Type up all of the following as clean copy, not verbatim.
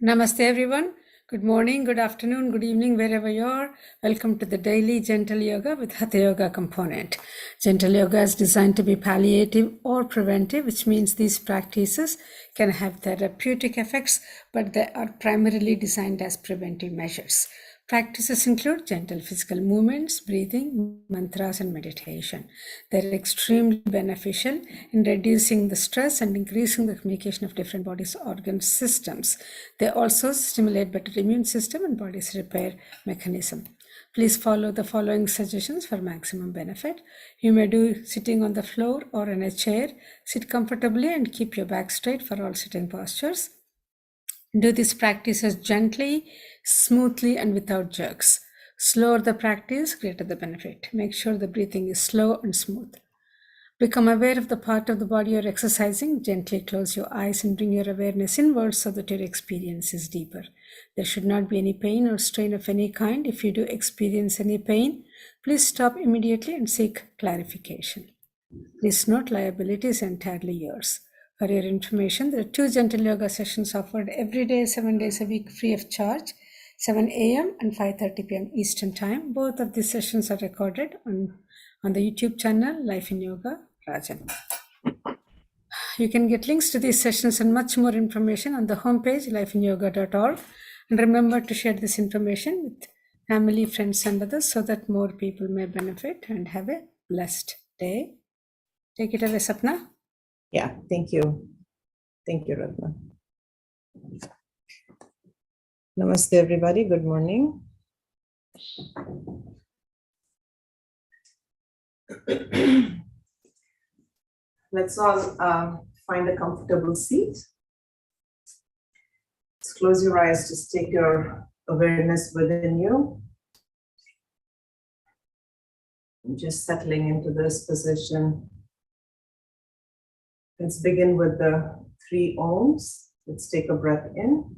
Namaste everyone. Good morning, good afternoon, good evening, wherever you are. Welcome to the daily gentle yoga with Hatha yoga component. Gentle yoga is designed to be palliative or preventive, which means these practices can have therapeutic effects, but they are primarily designed as preventive measures. Practices include gentle physical movements, breathing, mantras, and meditation. They're extremely beneficial in reducing the stress and increasing the communication of different body's organ systems. They also stimulate better immune system and body's repair mechanism. Please follow the following suggestions for maximum benefit. You may do sitting on the floor or in a chair. Sit comfortably and keep your back straight for all sitting postures. Do these practices gently, smoothly, and without jerks. Slower the practice, greater the benefit. Make sure the breathing is slow and smooth. Become aware of the part of the body you're exercising. Gently close your eyes and bring your awareness inwards so that your experience is deeper. There should not be any pain or strain of any kind. If you do experience any pain, please stop immediately and seek clarification. Please note liability is entirely yours. For your information, there are 2 gentle yoga sessions offered every day, 7 days a week, free of charge, 7 a.m. and 5:30 p.m. Eastern Time. Both of these sessions are recorded on the YouTube channel, Life in Yoga, Rajan. You can get links to these sessions and much more information on the homepage, lifeinyoga.org. And remember to share this information with family, friends, and others so that more people may benefit and have a blessed day. Take it away, Sapna. Yeah, thank you. Thank you, Ratna. Namaste, everybody. Good morning. Let's all find a comfortable seat. Just close your eyes. Just take your awareness within you. Just settling into this position. Let's begin with the 3 Oms. Let's take a breath in.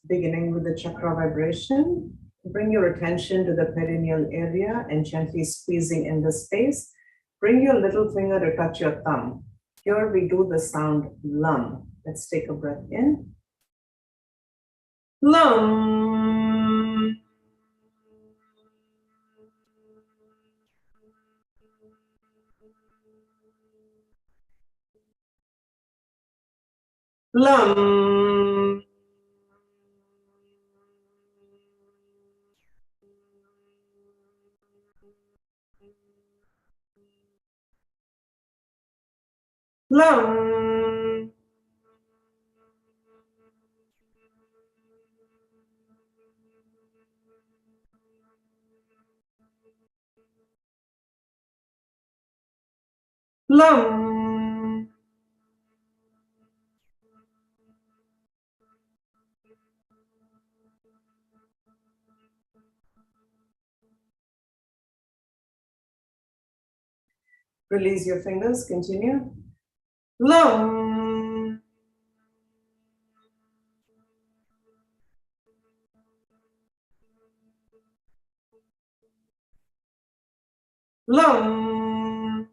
Beginning with the chakra vibration, bring your attention to the perineal area and gently squeezing in the space. Bring your little finger to touch your thumb. Here we do the sound lum. Let's take a breath in. Lum. Lum. Lum. Lum. Release your fingers, continue. Lum. Lum.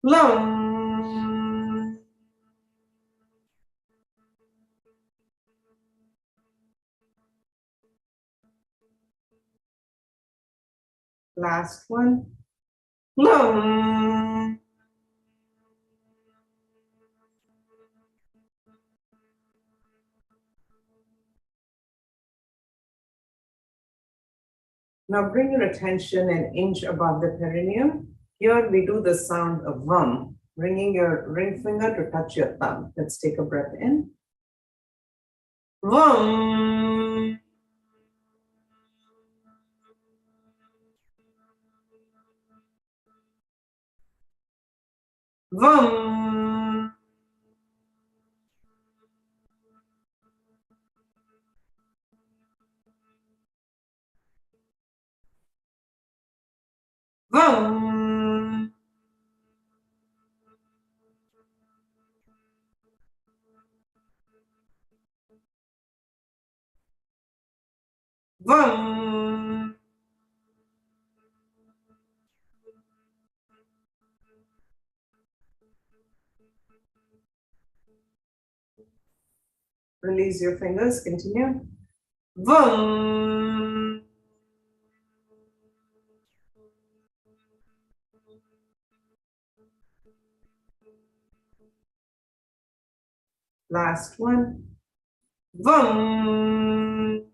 Lum. Last one. Lum. Now bring your attention an inch above the perineum. Here we do the sound of VUM, bringing your ring finger to touch your thumb. Let's take a breath in. VUM. VUM. VUM. VUM. Release your fingers, continue. VUM. Last one. VUM.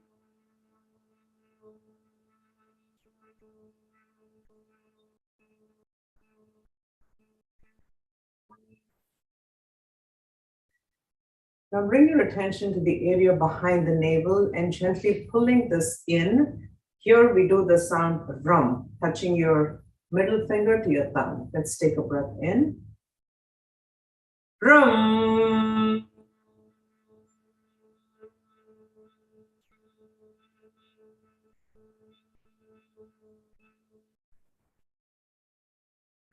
Now bring your attention to the area behind the navel and gently pulling this in. Here we do the sound VRUM, touching your middle finger to your thumb. Let's take a breath in. VRUM.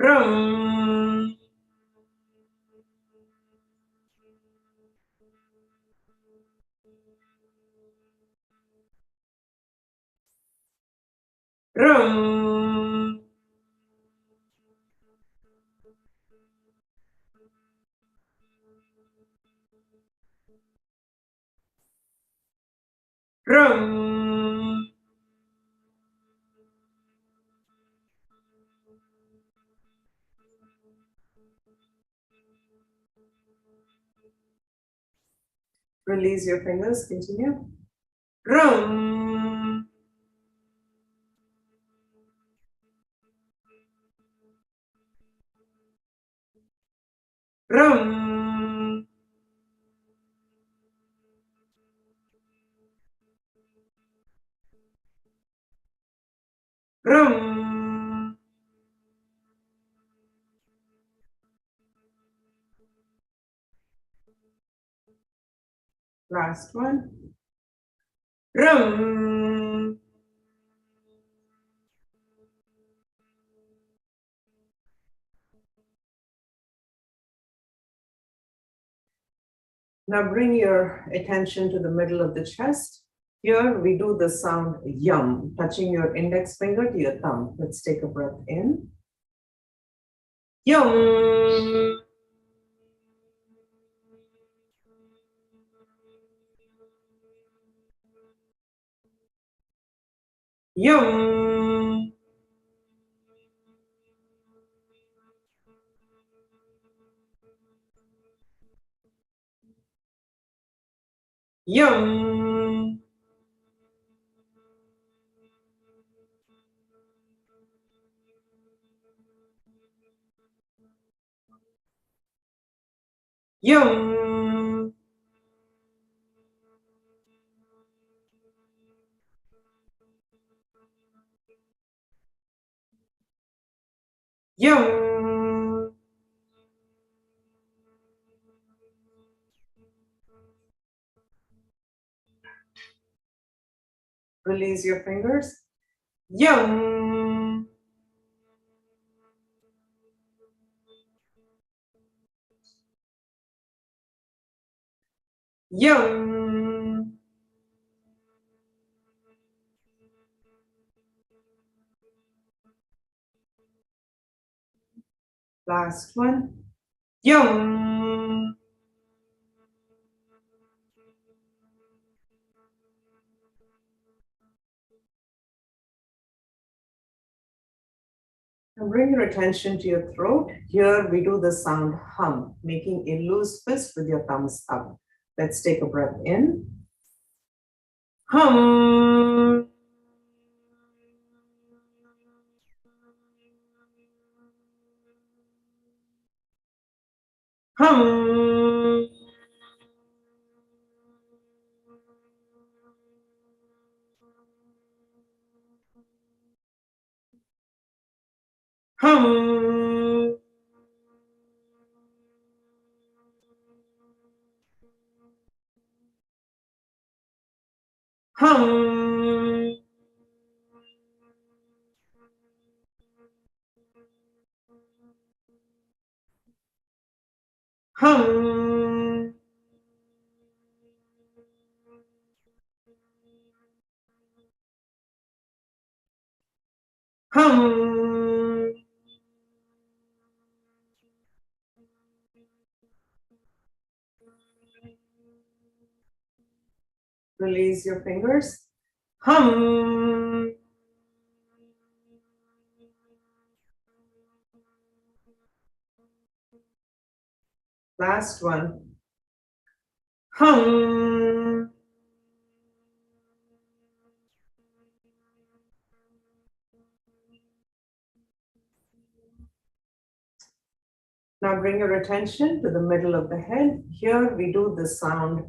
VRUM. VRUM. VRUM. Release your fingers, continue. VRUM. VRUM. VRUM. Last one. VRUM. Now bring your attention to the middle of the chest. Here we do the sound yum, touching your index finger to your thumb. Let's take a breath in. Yum. Yum. Yum. Yum. Yum. Release your fingers. Yum. Yum. Last one. Yum. Now bring your attention to your throat. Here we do the sound hum, making a loose fist with your thumbs up. Let's take a breath in. Hum. Hum. Hum. Hum. Hum. Hum. Release your fingers. Hum. Last one. Hum. Now bring your attention to the middle of the head. Here we do the sound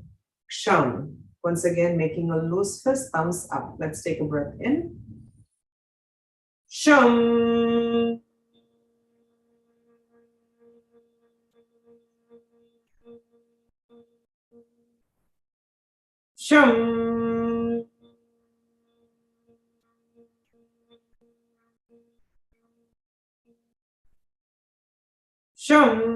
shum. Once again, making a loose fist, thumbs up. Let's take a breath in. Shum. Shum. Shum.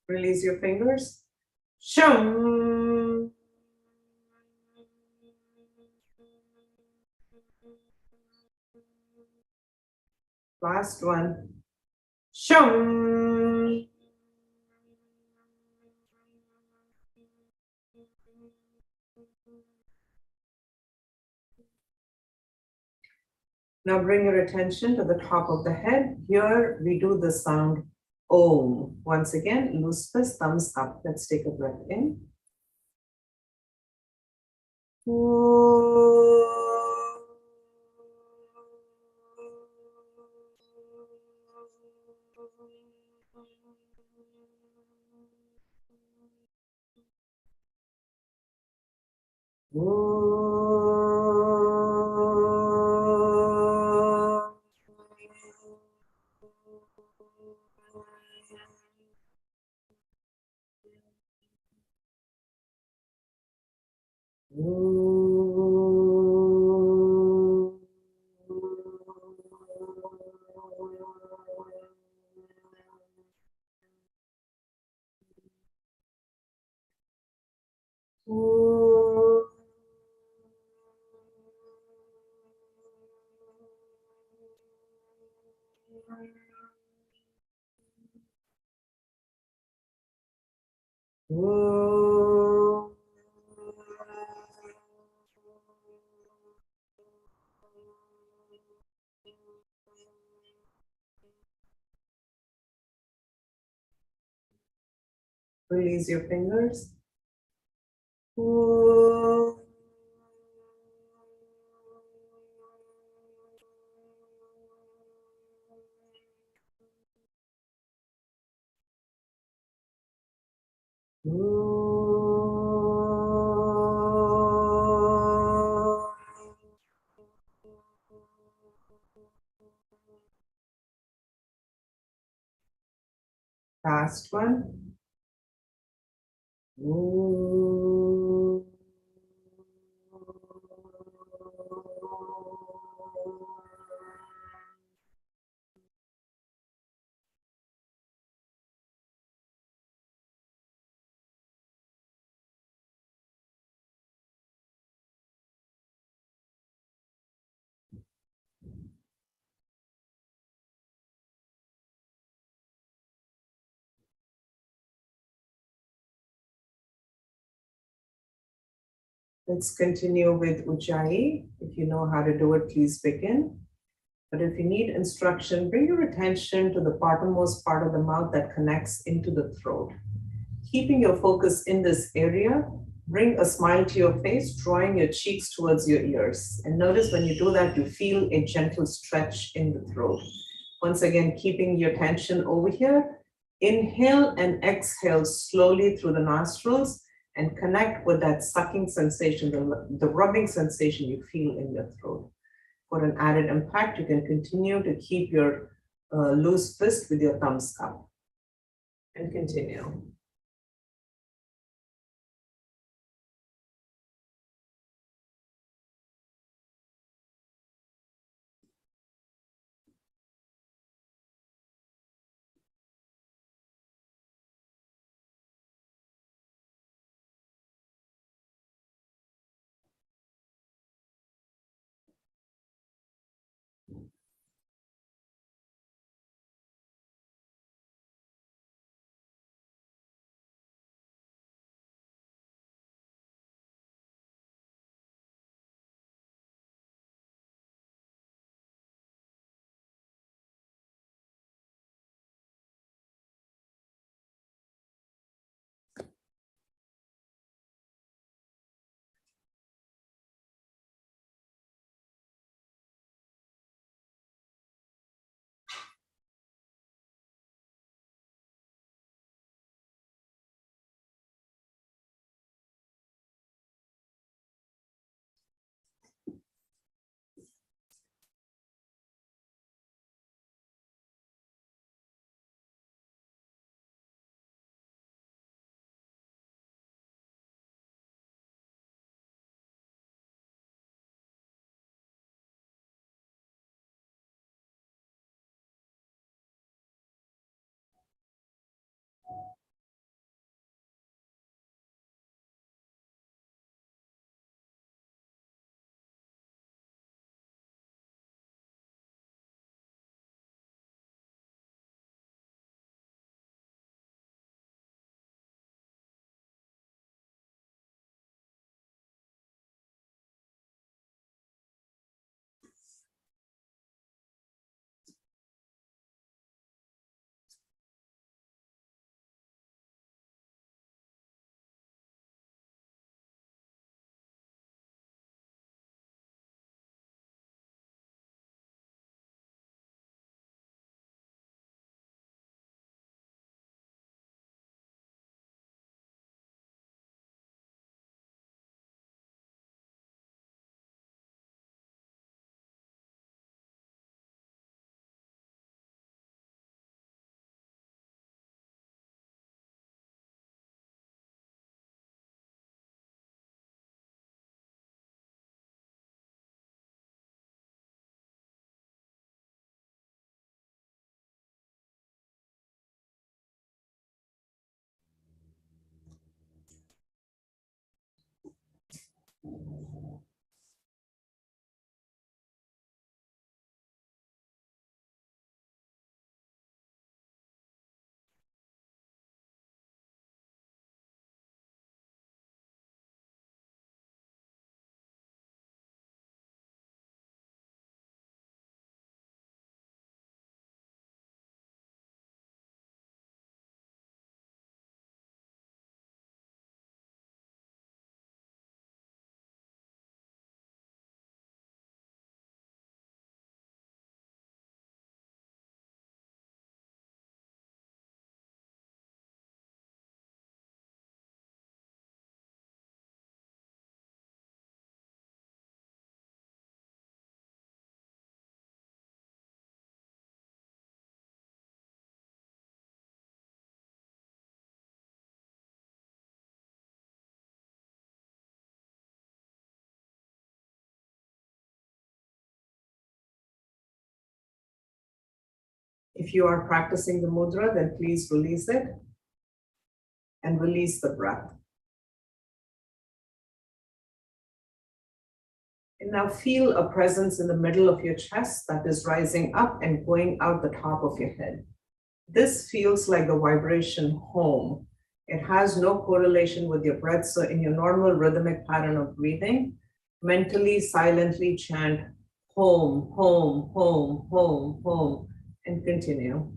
Release your fingers. Shum. Last one. Shum. Now bring your attention to the top of the head. Here we do the sound Om. Once again, loose fist, thumbs up. Let's take a breath in. Release your fingers. Last one. Let's continue with Ujjayi. If you know how to do it, please begin. But if you need instruction, bring your attention to the bottommost part of the mouth that connects into the throat. Keeping your focus in this area, Bring a smile to your face, drawing your cheeks towards your ears. And notice when you do that, you feel a gentle stretch in the throat. Once again, keeping your tension over here. Inhale and exhale slowly through the nostrils and connect with that sucking sensation, the rubbing sensation you feel in your throat. For an added impact, you can continue to keep your loose fist with your thumbs up. And continue. If you are practicing the mudra, then please release it and release the breath. And now feel a presence in the middle of your chest that is rising up and going out the top of your head. This feels like the vibration home. It has no correlation with your breath. So in your normal rhythmic pattern of breathing, mentally, silently chant home, home, home, home, home, and continue.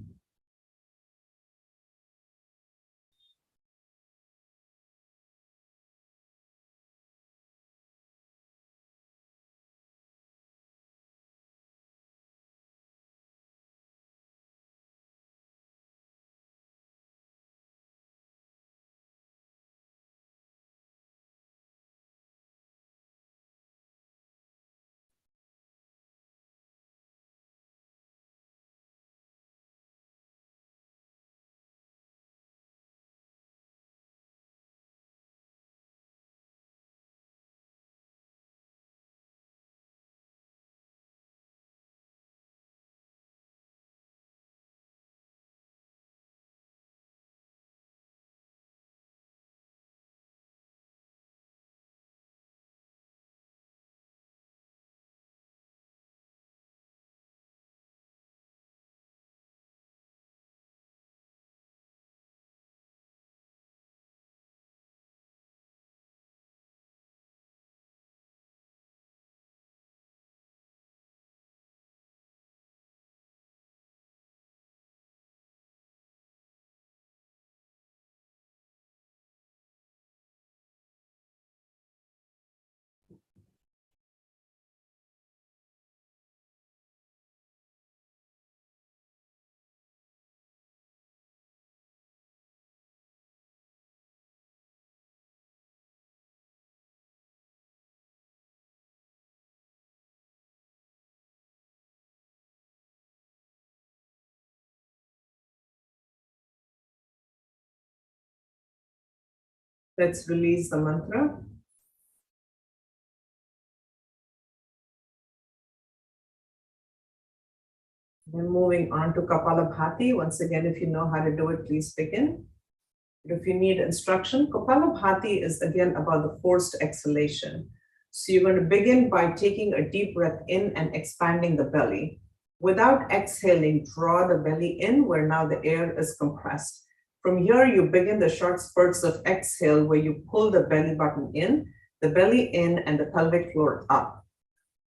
Let's release the mantra. Then moving on to Kapalabhati. Once again, if you know how to do it, please begin. If you need instruction, Kapalabhati is again about the forced exhalation. So you're going to begin by taking a deep breath in and expanding the belly. Without exhaling, draw the belly in where now the air is compressed. From here, you begin the short spurts of exhale where you pull the belly button in, the belly in, and the pelvic floor up.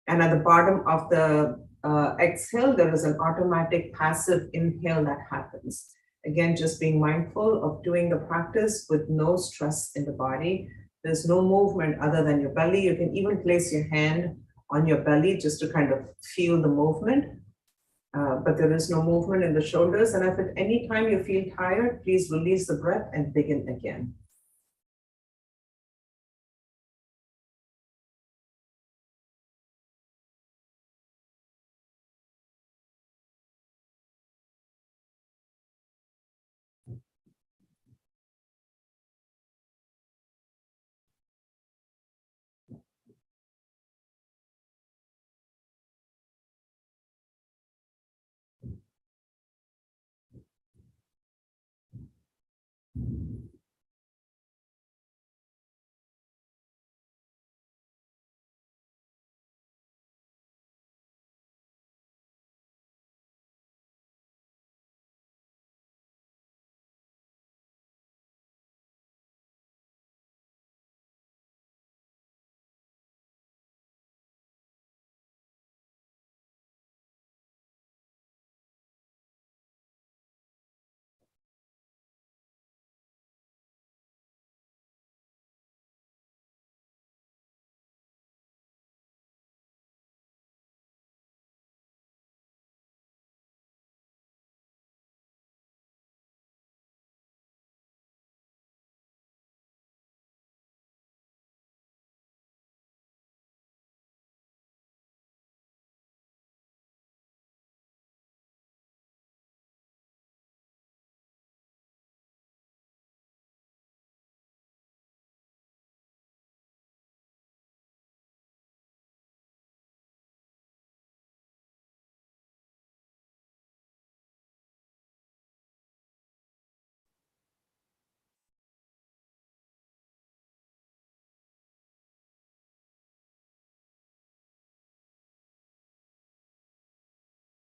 And at the bottom of the exhale, there is an automatic passive inhale that happens. Again, just being mindful of doing the practice with no stress in the body. There's no movement other than your belly. You can even place your hand on your belly just to kind of feel the movement. But there is no movement in the shoulders. And if at any time you feel tired, please release the breath and begin again.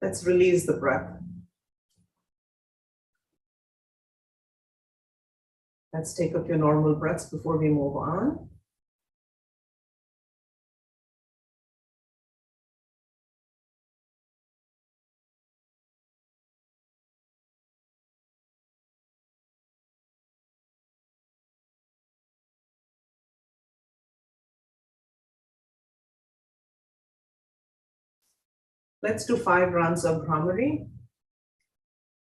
Let's release the breath. Let's take a few normal breaths before we move on. Let's do 5 rounds of Brahmari.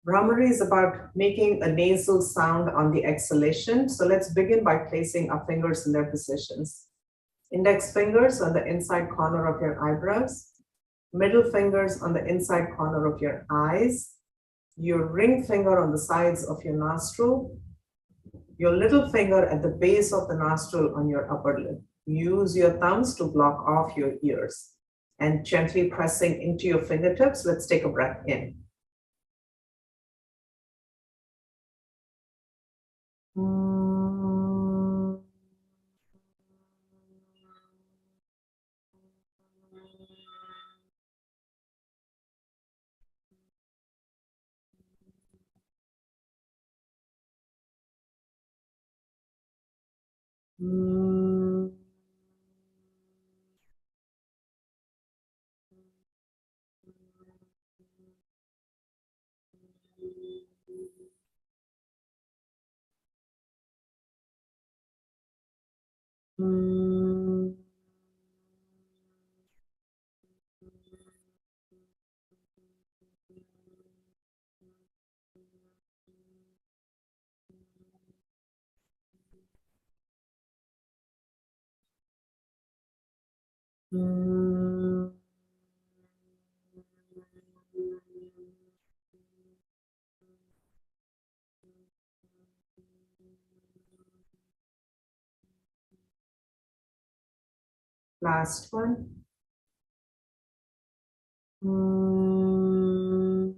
Brahmari is about making a nasal sound on the exhalation. So let's begin by placing our fingers in their positions. Index fingers on the inside corner of your eyebrows, middle fingers on the inside corner of your eyes, your ring finger on the sides of your nostril, your little finger at the base of the nostril on your upper lip. Use your thumbs to block off your ears and gently pressing into your fingertips. Let's take a breath in. Last one. And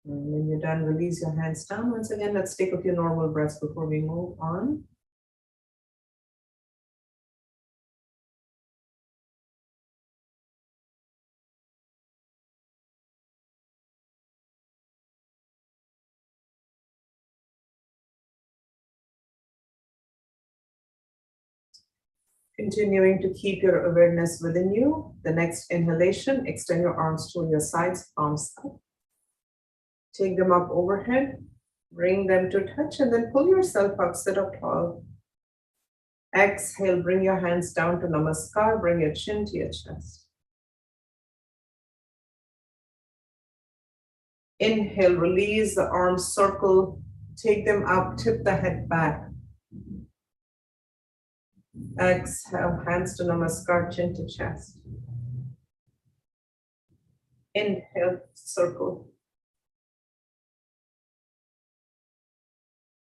when you're done, release your hands down. Once again, let's take a few normal breaths before we move on. Continuing to keep your awareness within you. The next inhalation, extend your arms to your sides, palms up. Take them up overhead, bring them to touch, and then pull yourself up, sit up tall. Exhale, bring your hands down to Namaskar, bring your chin to your chest. Inhale, release the arms, circle, take them up, tip the head back. Exhale, hands to Namaskar, chin to chest. Inhale, circle.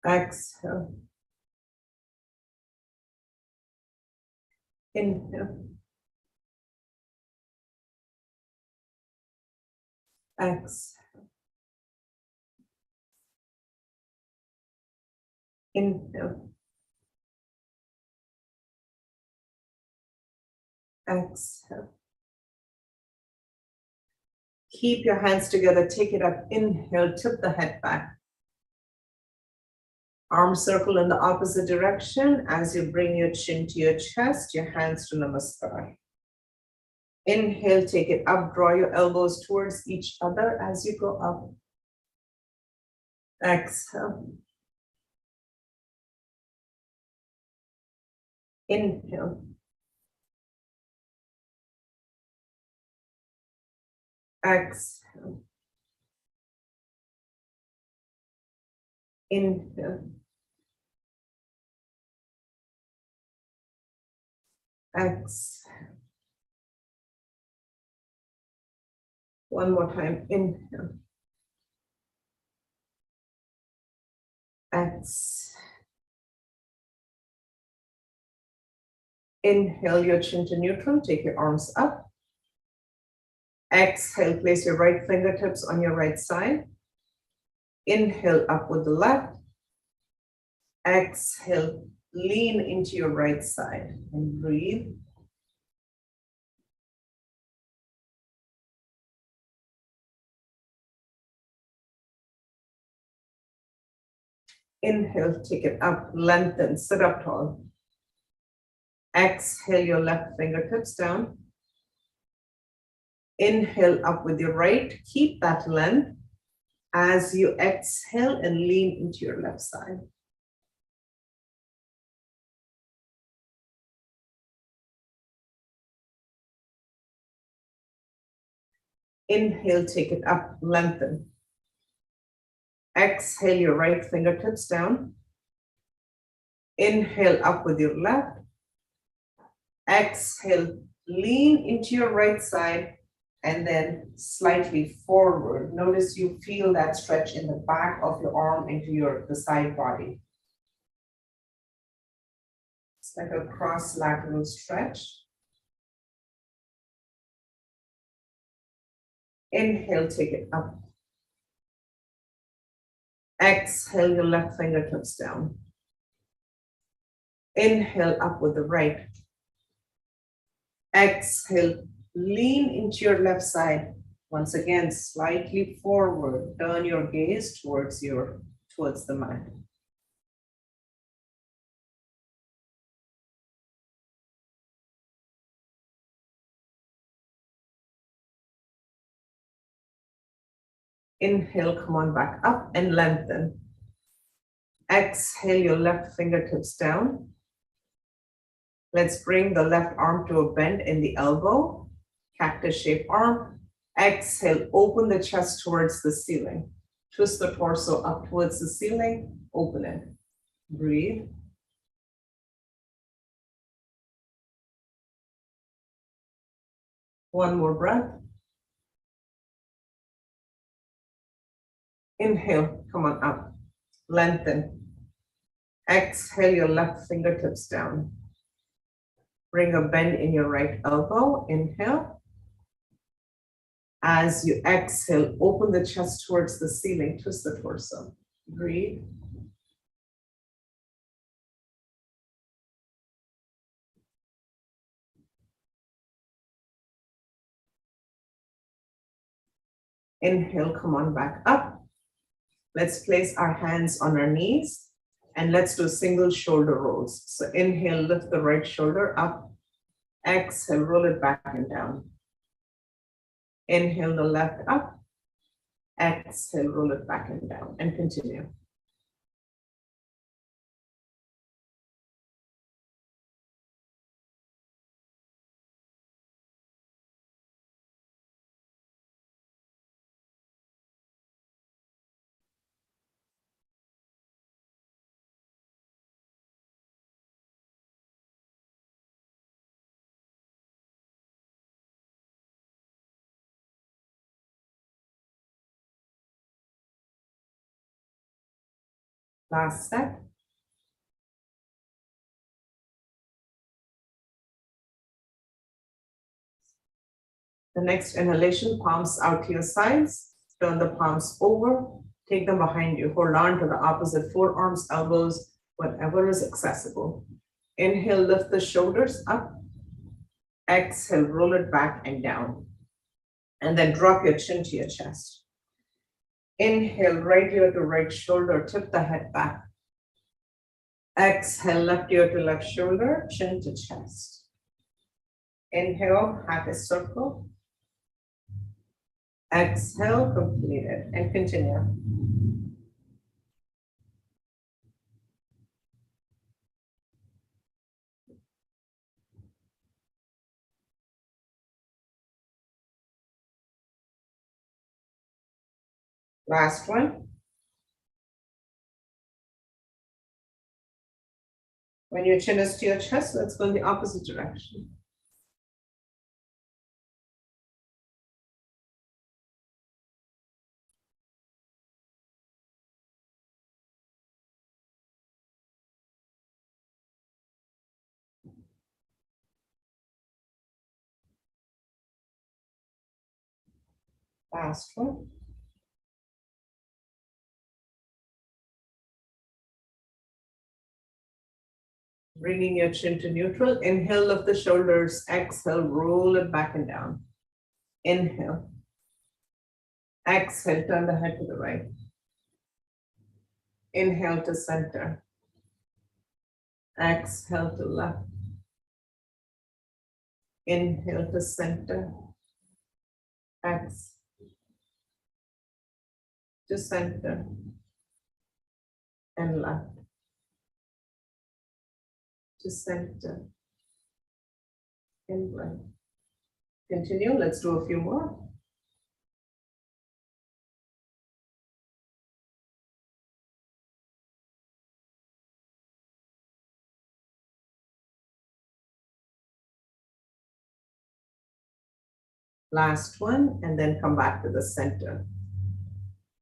Exhale. Inhale. Exhale. Inhale. Exhale. Keep your hands together, take it up. Inhale, tip the head back. Arm circle in the opposite direction as you bring your chin to your chest, your hands to Namaskar. Inhale, take it up, draw your elbows towards each other as you go up. Exhale. Inhale. Exhale. Inhale. Exhale. One more time. Inhale. Exhale. Inhale your chin to neutral. Take your arms up. Exhale, place your right fingertips on your right side. Inhale up with the left. Exhale, lean into your right side and breathe. Inhale, take it up, lengthen, sit up tall. Exhale your left fingertips down. Inhale up with your right, keep that length as you exhale and lean into your left side. Inhale, take it up, lengthen. Exhale your right fingertips down. Inhale up with your left. Exhale, lean into your right side and then slightly forward. Notice you feel that stretch in the back of your arm into the side body. It's like a cross lateral stretch. Inhale, take it up. Exhale your left fingertips down. Inhale up with the right. Exhale, lean into your left side. Once again, slightly forward. Turn your gaze towards the mat. Inhale, come on back up and lengthen. Exhale your left fingertips down. Let's bring the left arm to a bend in the elbow, cactus shaped arm. Exhale, open the chest towards the ceiling. Twist the torso up towards the ceiling, open it. Breathe. One more breath. Inhale, come on up. Lengthen. Exhale your left fingertips down. Bring a bend in your right elbow. Inhale. As you exhale, open the chest towards the ceiling, twist the torso. Breathe. Inhale, come on back up. Let's place our hands on our knees and let's do single shoulder rolls. So inhale, lift the right shoulder up. Exhale, roll it back and down. Inhale the left up. Exhale, roll it back and down, and continue. Last step. The next inhalation, palms out to your sides. Turn the palms over. Take them behind you. Hold on to the opposite forearms, elbows, whatever is accessible. Inhale, lift the shoulders up. Exhale, roll it back and down. And then drop your chin to your chest. Inhale, right ear to right shoulder, tip the head back. Exhale, left ear to left shoulder, chin to chest. Inhale, Hatha circle. Exhale, complete it, and continue. Last one. When your chin is to your chest, let's go in the opposite direction. Last one. Bringing your chin to neutral. Inhale, lift the shoulders. Exhale, roll it back and down. Inhale. Exhale, turn the head to the right. Inhale to center. Exhale to left. Inhale to center. Exhale to center and left. To center and right. Continue. Let's do a few more. Last one, and then come back to the center.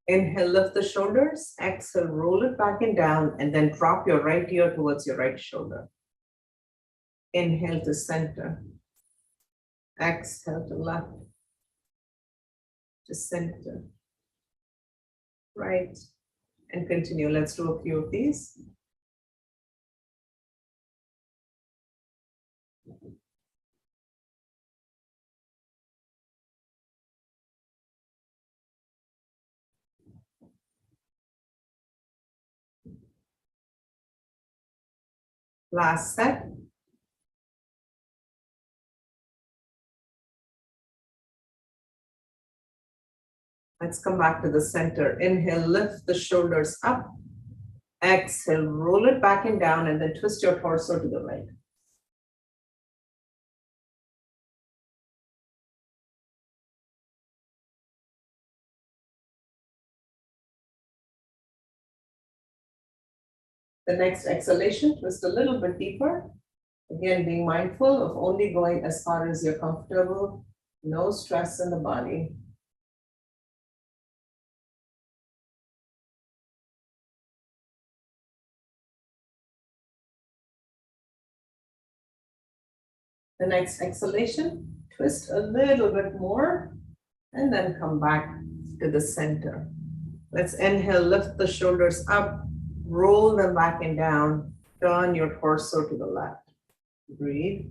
Inhale, lift the shoulders. Exhale, roll it back and down, and then drop your right ear towards your right shoulder. Inhale to center. Exhale to left. To center. Right. And continue. Let's do a few of these. Last set. Let's come back to the center. Inhale, lift the shoulders up. Exhale, roll it back and down, and then twist your torso to the right. The next exhalation, twist a little bit deeper. Again, being mindful of only going as far as you're comfortable. No stress in the body. The next exhalation, twist a little bit more and then come back to the center. Let's inhale, lift the shoulders up, roll them back and down, turn your torso to the left. Breathe.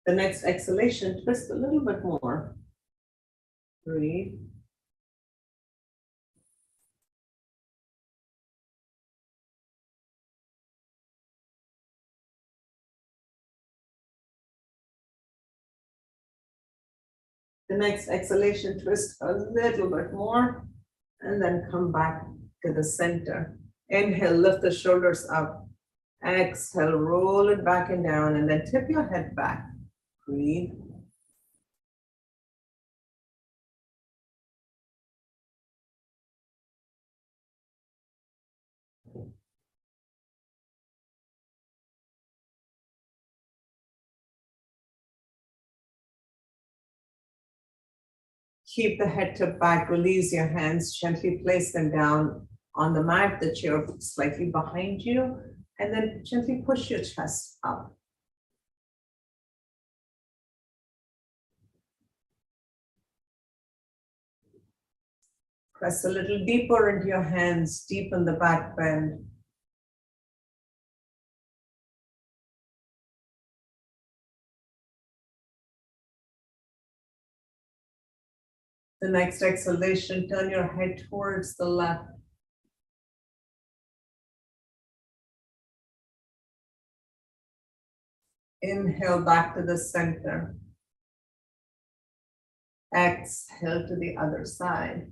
The next exhalation, twist a little bit more. Breathe. The next exhalation, twist a little bit more and then come back to the center. Inhale, lift the shoulders up. Exhale, roll it back and down and then tip your head back. Breathe. Keep the head tipped back, release your hands, gently place them down on the mat, the chair slightly behind you, and then gently push your chest up. Press a little deeper into your hands, deepen the back bend. The next exhalation, turn your head towards the left. Inhale back to the center. Exhale to the other side.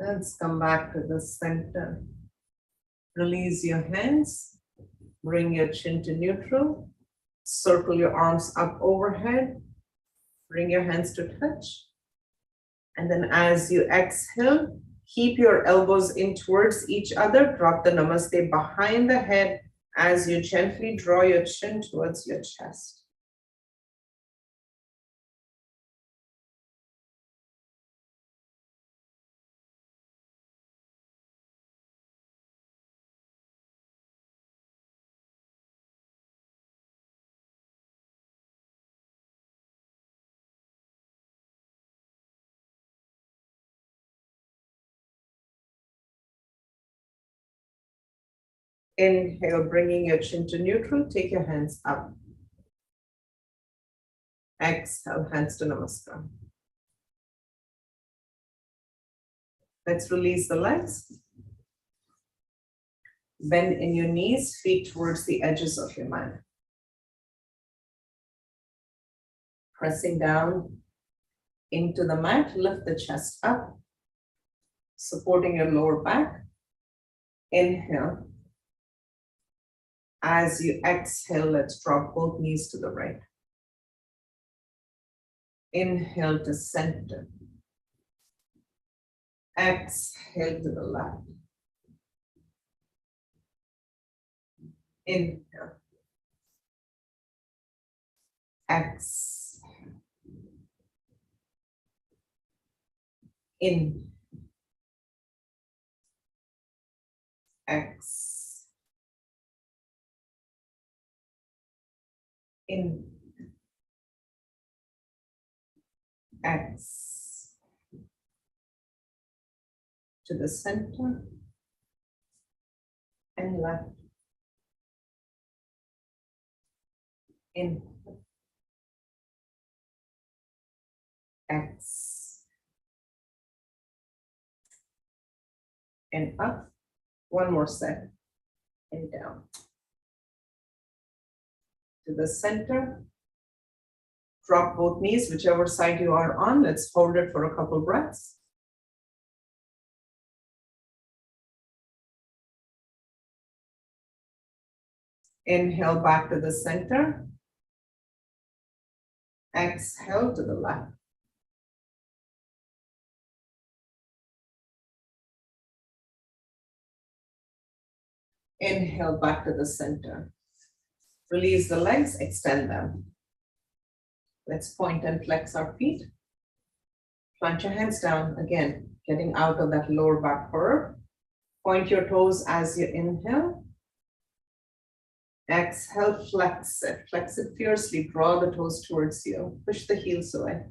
Let's come back to the center. Release your hands. Bring your chin to neutral. Circle your arms up overhead. Bring your hands to touch. And then as you exhale, keep your elbows in towards each other. Drop the namaste behind the head as you gently draw your chin towards your chest. Inhale, bringing your chin to neutral. Take your hands up. Exhale, hands to namaskar. Let's release the legs. Bend in your knees, feet towards the edges of your mat. Pressing down into the mat, lift the chest up, supporting your lower back. Inhale. As you exhale, let's drop both knees to the right. Inhale to center. Exhale to the left. Inhale. Exhale. In. Exhale. In. X to the center and left. In. X and up. One more set and down. To the center. Drop both knees, whichever side you are on. Let's hold it for a couple breaths. Inhale back to the center. Exhale to the left. Inhale back to the center. Release the legs, extend them. Let's point and flex our feet. Plant your hands down again, getting out of that lower back curve. Point your toes as you inhale. Exhale, flex it. Flex it fiercely. Draw the toes towards you. Push the heels away.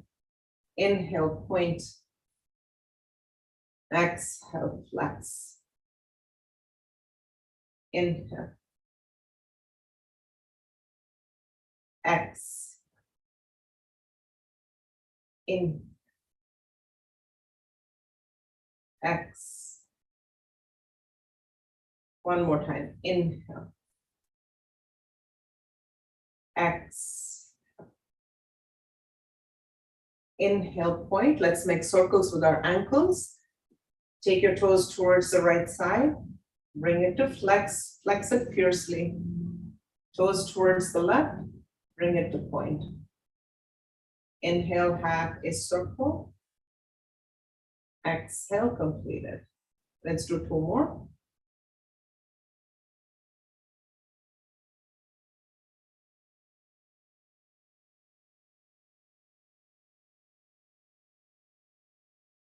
Inhale, point. Exhale, flex. Inhale. Exhale. In. Exhale. One more time. Inhale. Exhale. Inhale, point. Let's make circles with our ankles. Take your toes towards the right side. Bring it to flex. Flex it fiercely. Toes towards the left. Bring it to point. Inhale, half a circle. Exhale, completed. Let's do two more.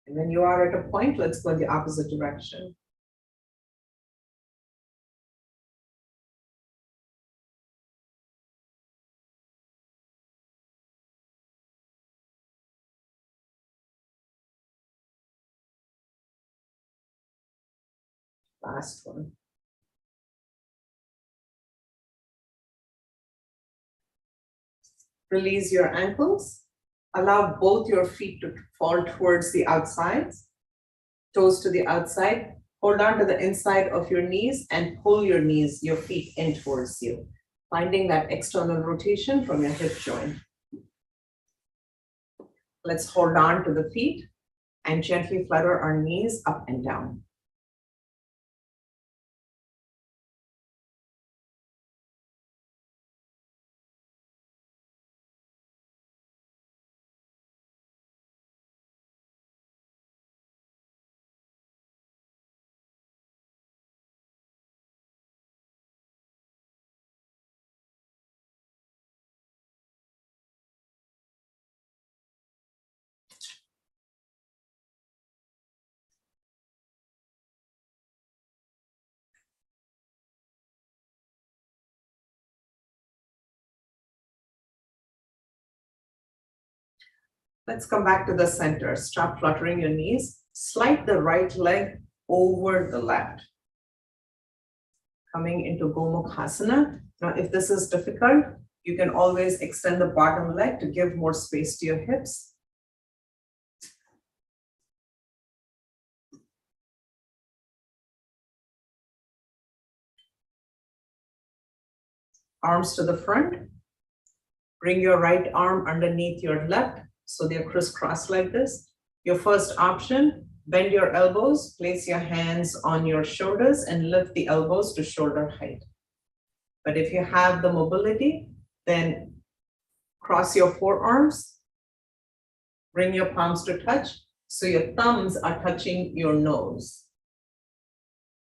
And when you are at a point, let's go in the opposite direction. Last one. Release your ankles. Allow both your feet to fall towards the outsides, toes to the outside. Hold on to the inside of your knees and pull your knees, your feet in towards you, finding that external rotation from your hip joint. Let's hold on to the feet and gently flutter our knees up and down. Let's come back to the center. Stop fluttering your knees. Slide the right leg over the left. Coming into Gomukhasana. Now, if this is difficult, you can always extend the bottom leg to give more space to your hips. Arms to the front. Bring your right arm underneath your left so they're crisscrossed like this. Your first option, bend your elbows, place your hands on your shoulders and lift the elbows to shoulder height. But if you have the mobility, then cross your forearms, bring your palms to touch so your thumbs are touching your nose.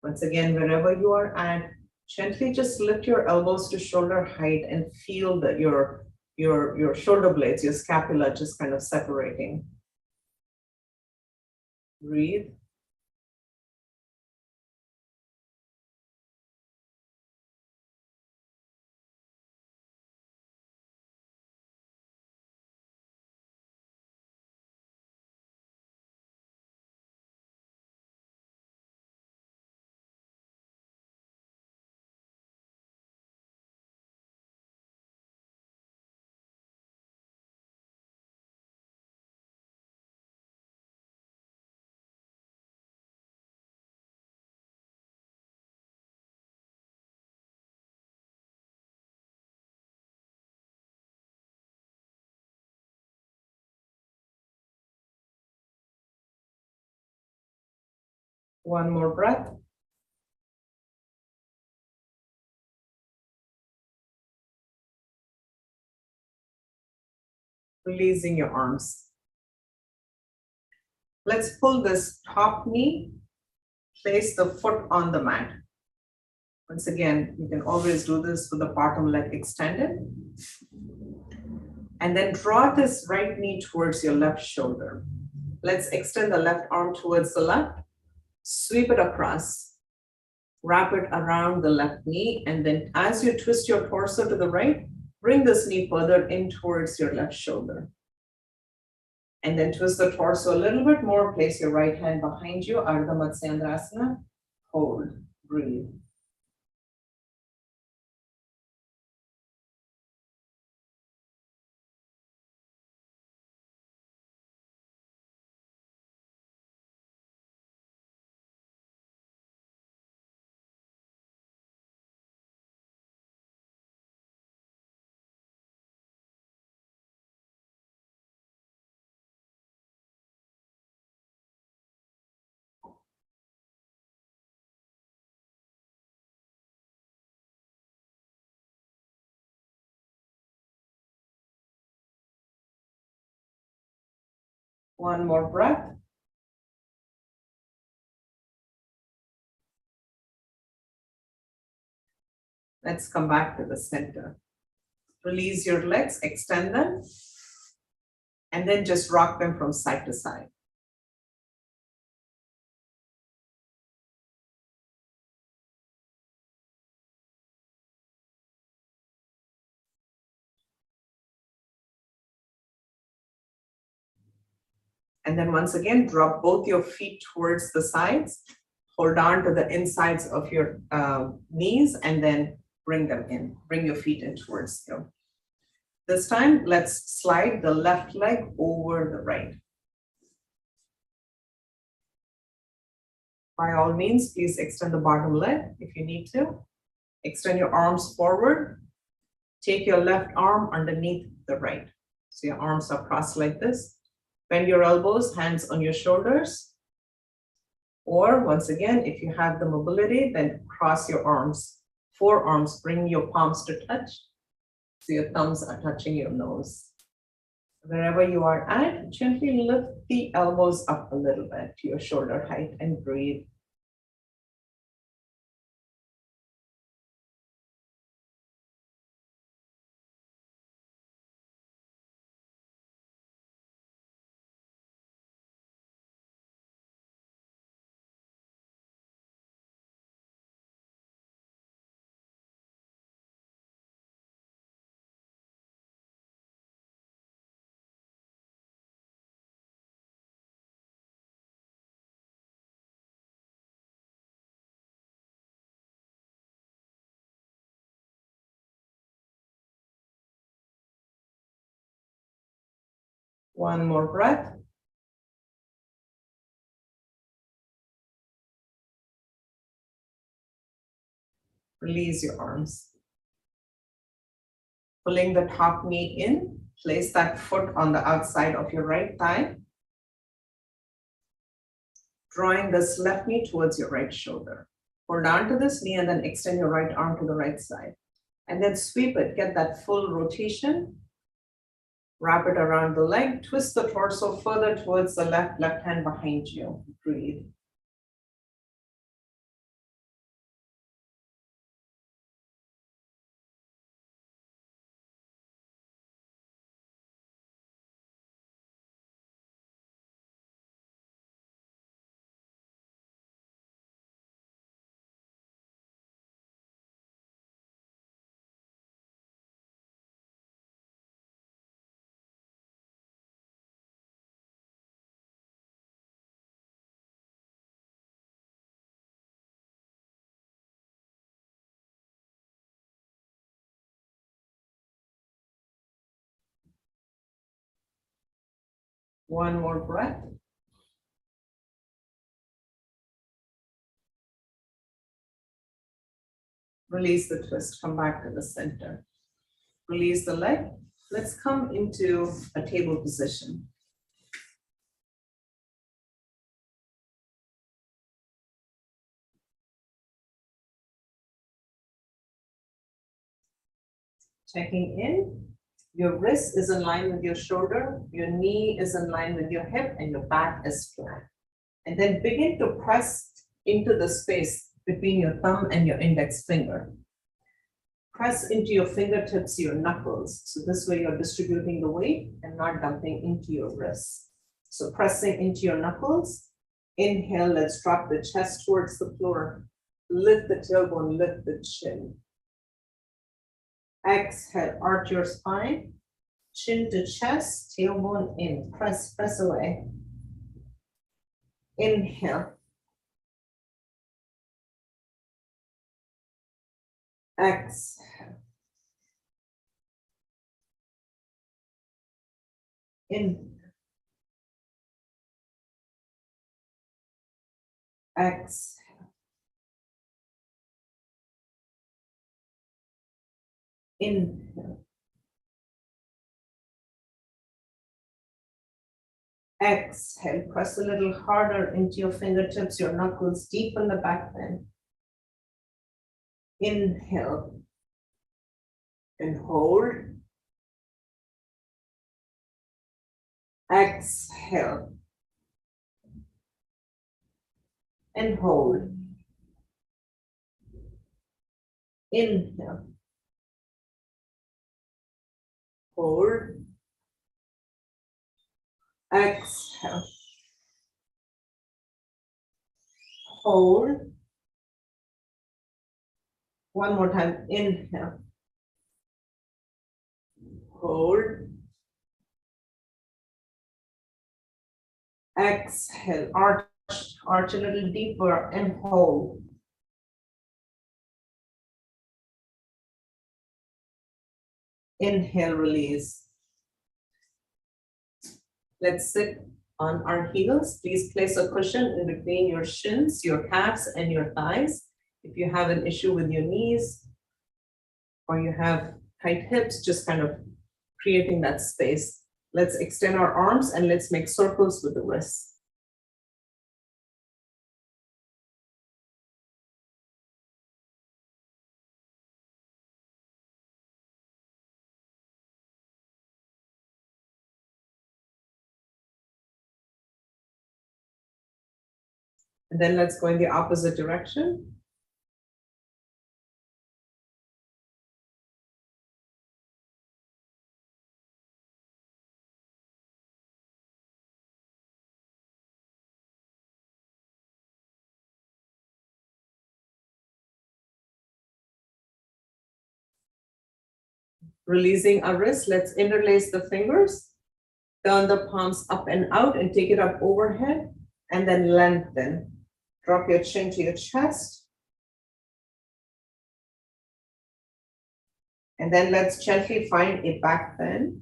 Once again, wherever you are at, gently just lift your elbows to shoulder height and feel that your shoulder blades, your scapula just kind of separating. Breathe. One more breath. releasing your arms. Let's pull this top knee, place the foot on the mat. Once again, you can always do this with the bottom leg extended. And then draw this right knee towards your left shoulder. Let's extend the left arm towards the left, sweep it across, wrap it around the left knee, and then as you twist your torso to the right, bring this knee further in towards your left shoulder. And then twist the torso a little bit more, place your right hand behind you, Ardha Matsyendrasana, hold, breathe. One more breath. Let's come back to the center. Release your legs, extend them, and then just rock them from side to side. And then once again, drop both your feet towards the sides, hold on to the insides of your knees, and then bring them in. Bring your feet in towards you. This time, let's slide the left leg over the right. By all means, please extend the bottom leg if you need to. Extend your arms forward. Take your left arm underneath the right. So your arms are crossed like this. Bend your elbows, hands on your shoulders. Or once again, if you have the mobility, then cross your arms, forearms, bring your palms to touch. So your thumbs are touching your nose. Wherever you are at, gently lift the elbows up a little bit to your shoulder height and breathe. One more breath. Release your arms. Pulling the top knee in, place that foot on the outside of your right thigh. Drawing this left knee towards your right shoulder. Hold on to this knee and then extend your right arm to the right side. And then sweep it, get that full rotation. Wrap it around the leg, twist the torso further towards the left hand behind you. Breathe. One more breath. Release the twist, come back to the center. Release the leg. Let's come into a table position. Checking in, Your wrist is in line with your shoulder, your knee is in line with your hip, and your back is flat. And then begin to press into the space between your thumb and your index finger. Press into your fingertips, your knuckles. So this way you're distributing the weight and not dumping into your wrists. So pressing into your knuckles. Inhale, let's drop the chest towards the floor. Lift the tailbone, lift the chin. Exhale, arch your spine. Chin to chest, tailbone in. Press, press away. Inhale. Exhale. Inhale. Exhale. Inhale. Exhale. Press a little harder into your fingertips, your knuckles deep in the back bend. Inhale. And hold. Exhale. And hold. Inhale. Hold. Exhale. Hold. One more time. Inhale. Hold. Exhale. Arch a little deeper and hold. Inhale, release. Let's sit on our heels. Please place a cushion in between your shins, your calves, and your thighs. If you have an issue with your knees or you have tight hips, just kind of creating that space. Let's extend our arms and let's make circles with the wrists. And then let's go in the opposite direction. Releasing our wrists, let's interlace the fingers. Turn the palms up and out and take it up overhead and then lengthen. Drop your chin to your chest. And then let's gently find a back bend.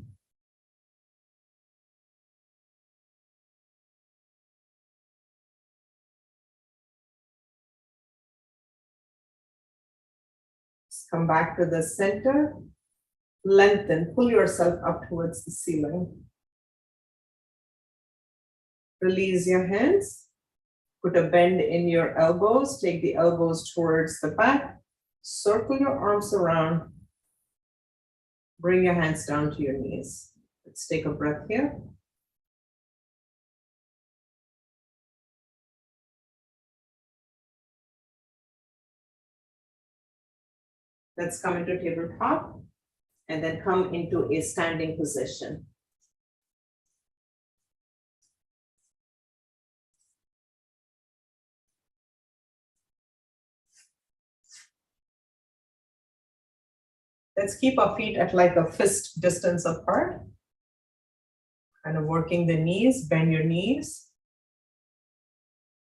Just come back to the center. Lengthen, pull yourself up towards the ceiling. Release your hands. Put a bend in your elbows. Take the elbows towards the back. Circle your arms around. Bring your hands down to your knees. Let's take a breath here. Let's come into tabletop and then come into a standing position. Let's keep our feet at like a fist distance apart. Kind of working the knees, bend your knees.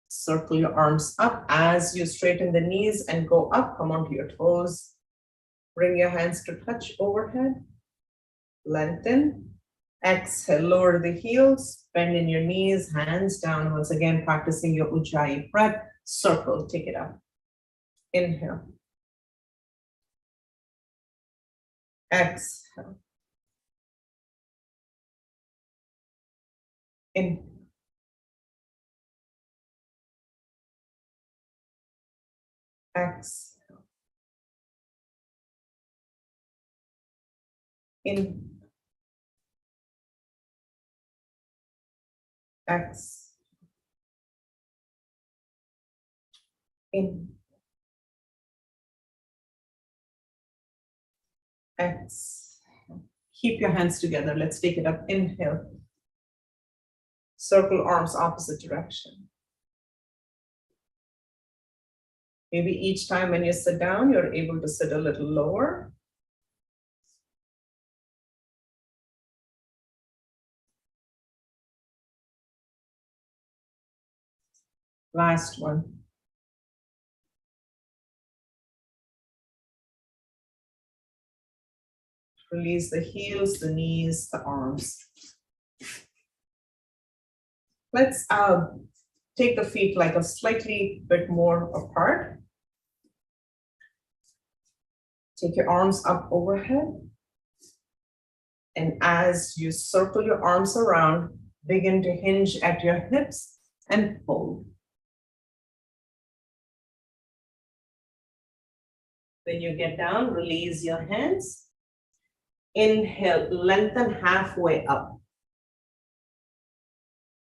Circle your arms up as you straighten the knees and go up, come onto your toes. Bring your hands to touch overhead. Lengthen. Exhale, lower the heels, bend in your knees, hands down. Once again, practicing your Ujjayi breath. Circle, take it up. Inhale. Exhale. Inhale. Exhale. Inhale. X. In. X. Keep your hands together. Let's take it up. Inhale. Circle arms opposite direction. Maybe each time when you sit down, you're able to sit a little lower. Last one. Release the heels, the knees, the arms. Let's take the feet like a slightly bit more apart. Take your arms up overhead. And as you circle your arms around, begin to hinge at your hips and fold. When you get down, release your hands. Inhale, lengthen halfway up.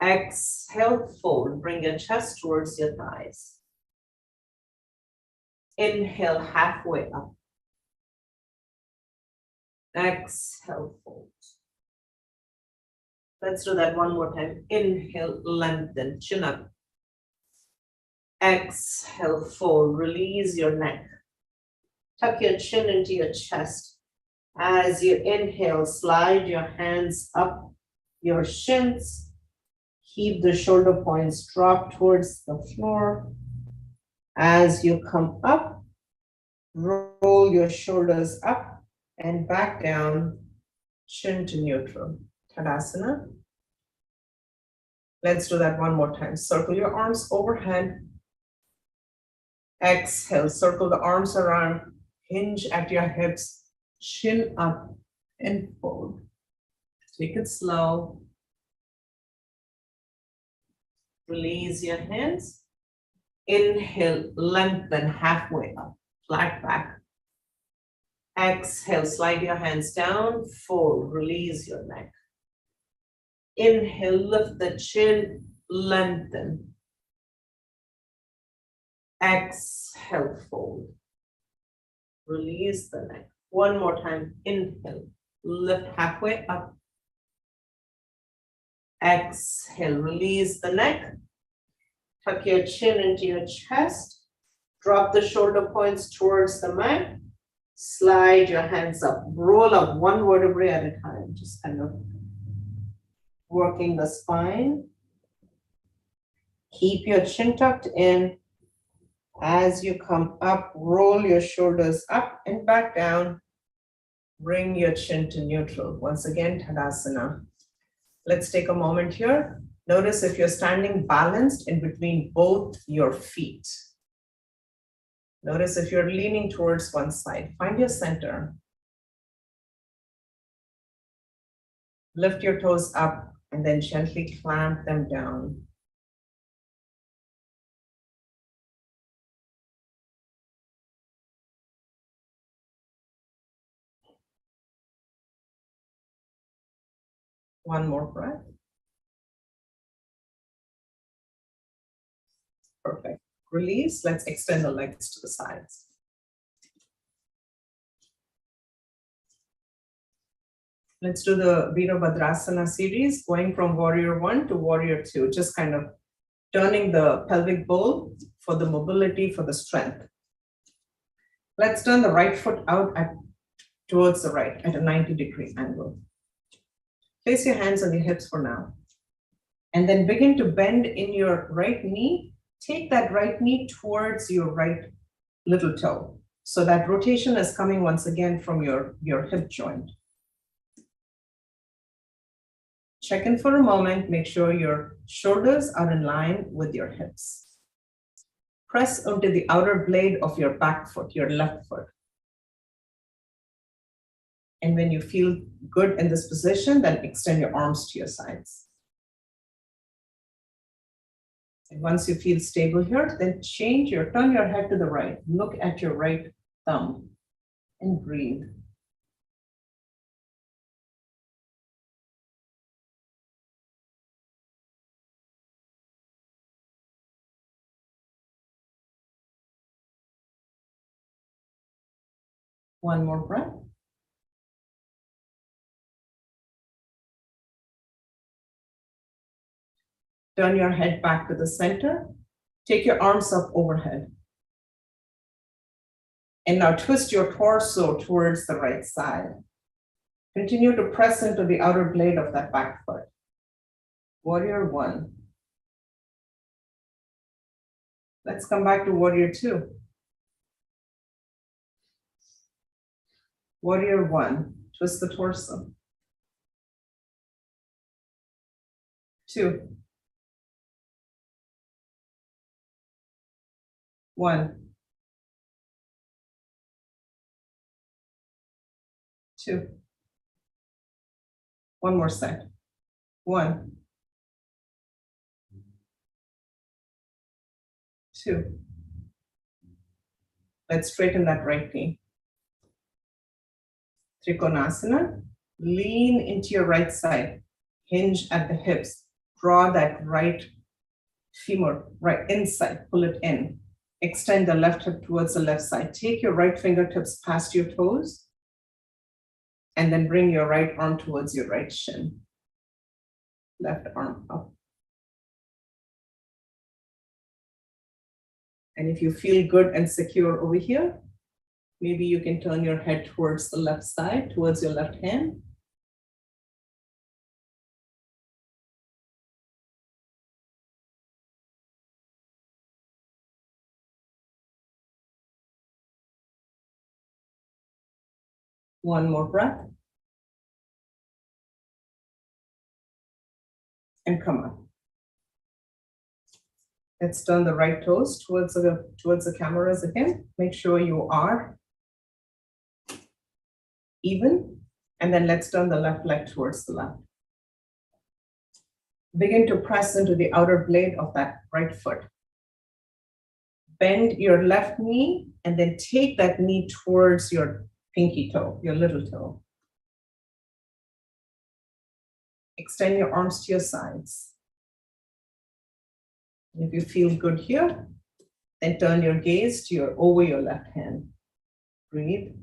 Exhale, fold. Bring your chest towards your thighs. Inhale, halfway up. Exhale, fold. Let's do that one more time. Inhale, lengthen, chin up. Exhale, fold. Release your neck. Tuck your chin into your chest. As you inhale, slide your hands up your shins. Keep the shoulder points drop towards the floor. As you come up, roll your shoulders up and back down, chin to neutral. Tadasana. Let's do that one more time. Circle your arms overhead. Exhale, circle the arms around, hinge at your hips, chin up and fold. Take it slow. Release your hands. Inhale, lengthen halfway up, flat back. Exhale, slide your hands down, fold, release your neck. Inhale, lift the chin, lengthen. Exhale, fold. Release the neck. One more time. Inhale, lift halfway up. Exhale, release the neck. Tuck your chin into your chest. Drop the shoulder points towards the mat. Slide your hands up. Roll up one vertebrae at a time. Just kind of working the spine. Keep your chin tucked in. As you come up, roll your shoulders up and back down. Bring your chin to neutral. Once again, Tadasana. Let's take a moment here. Notice if you're standing balanced in between both your feet. Notice if you're leaning towards one side. Find your center. Lift your toes up and then gently clamp them down. One more breath. Perfect. Release. Let's extend the legs to the sides. Let's do the Virabhadrasana series, going from Warrior 1 to Warrior 2, just kind of turning the pelvic bowl for the mobility, for the strength. Let's turn the right foot out towards the right at a 90-degree angle. Place your hands on your hips for now. And then begin to bend in your right knee. Take that right knee towards your right little toe. So that rotation is coming once again from your hip joint. Check in for a moment. Make sure your shoulders are in line with your hips. Press onto the outer blade of your back foot, your left foot. And when you feel good in this position, then extend your arms to your sides. And once you feel stable here, then turn your head to the right. Look at your right thumb and breathe. One more breath. Turn your head back to the center. Take your arms up overhead. And now twist your torso towards the right side. Continue to press into the outer blade of that back foot. Warrior one. Let's come back to warrior two. Warrior one, twist the torso. Two. One. Two. One more set. One. Two. Let's straighten that right knee. Trikonasana. Lean into your right side. Hinge at the hips. Draw that right femur right inside. Pull it in. Extend the left hip towards the left side. Take your right fingertips past your toes. And then bring your right arm towards your right shin. Left arm up. And if you feel good and secure over here, maybe you can turn your head towards the left side, towards your left hand. One more breath. And come up. Let's turn the right toes towards the cameras again. Make sure you are even. And then let's turn the left leg towards the left. Begin to press into the outer blade of that right foot. Bend your left knee and then take that knee towards your pinky toe, your little toe. Extend your arms to your sides. If you feel good here, then turn your gaze to over your left hand. Breathe.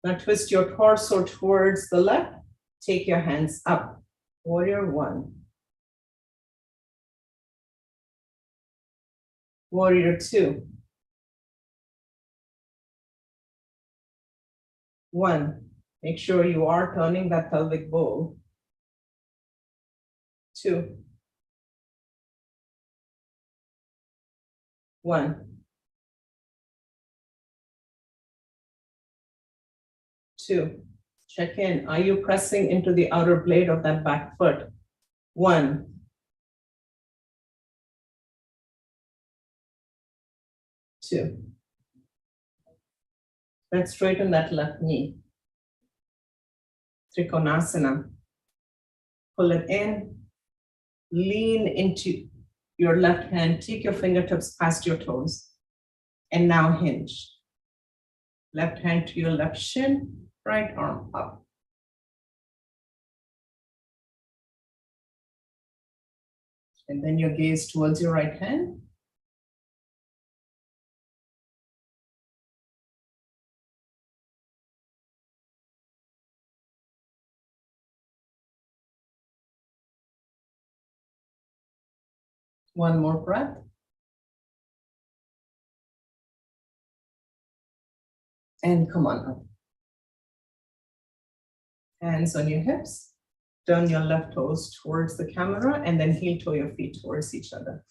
Now twist your torso towards the left. Take your hands up. Warrior one. Warrior two. One. Make sure you are turning that pelvic bowl. Two. One. Two. Check in. Are you pressing into the outer blade of that back foot? One. Two. Let's straighten that left knee. Trikonasana. Pull it in. Lean into your left hand. Take your fingertips past your toes. And now hinge. Left hand to your left shin. Right arm up. And then your gaze towards your right hand. One more breath. And come on up. Hands on your hips. Turn your left toes towards the camera and then heel toe your feet towards each other.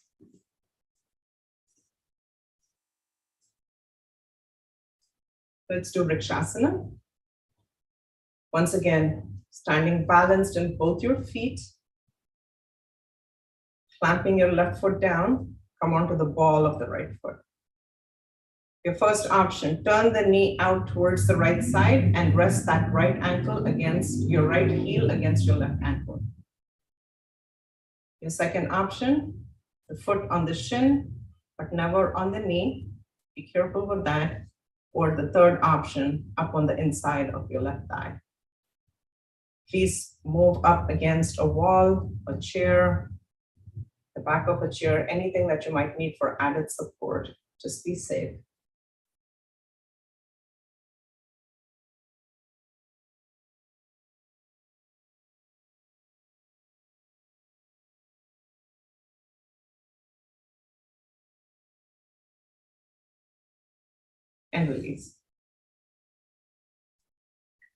Let's do Vrikshasana. Once again, standing balanced in both your feet. Clamping your left foot down, come onto the ball of the right foot. Your first option, turn the knee out towards the right side and rest that right ankle against your right heel against your left ankle. Your second option, The foot on the shin, but never on the knee. Be careful with that. Or the third option, up on the inside of your left thigh. Please move up against a wall, a chair, the back of a chair, anything that you might need for added support. Just be safe. And release.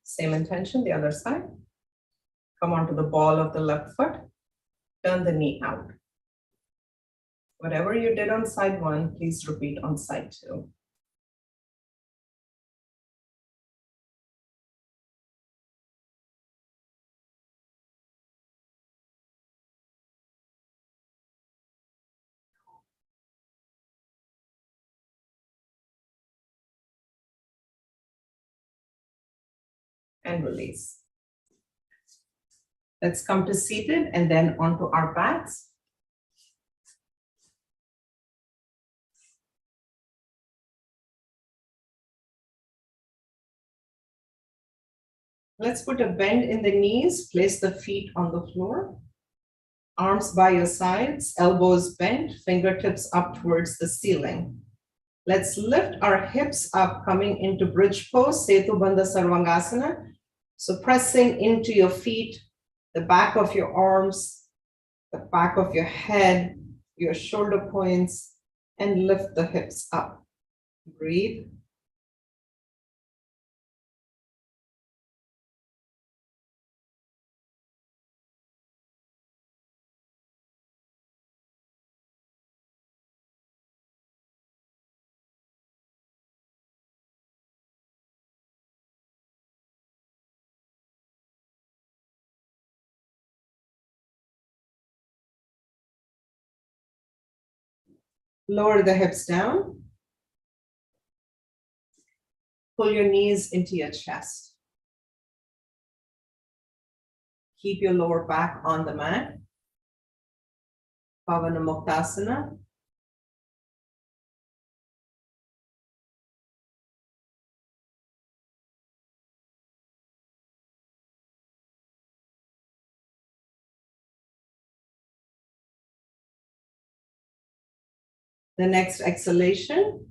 Same intention, the other side. Come onto the ball of the left foot. Turn the knee out. Whatever you did on side one, please repeat on side two. And release. Let's come to seated and then onto our backs. Let's put a bend in the knees, place the feet on the floor. Arms by your sides, elbows bent, fingertips up towards the ceiling. Let's lift our hips up, coming into bridge pose, Setu Bandha Sarvangasana. So pressing into your feet, the back of your arms, the back of your head, your shoulder points, and lift the hips up. Breathe. Lower the hips down. Pull your knees into your chest. Keep your lower back on the mat. Pavana Muktasana. The next exhalation,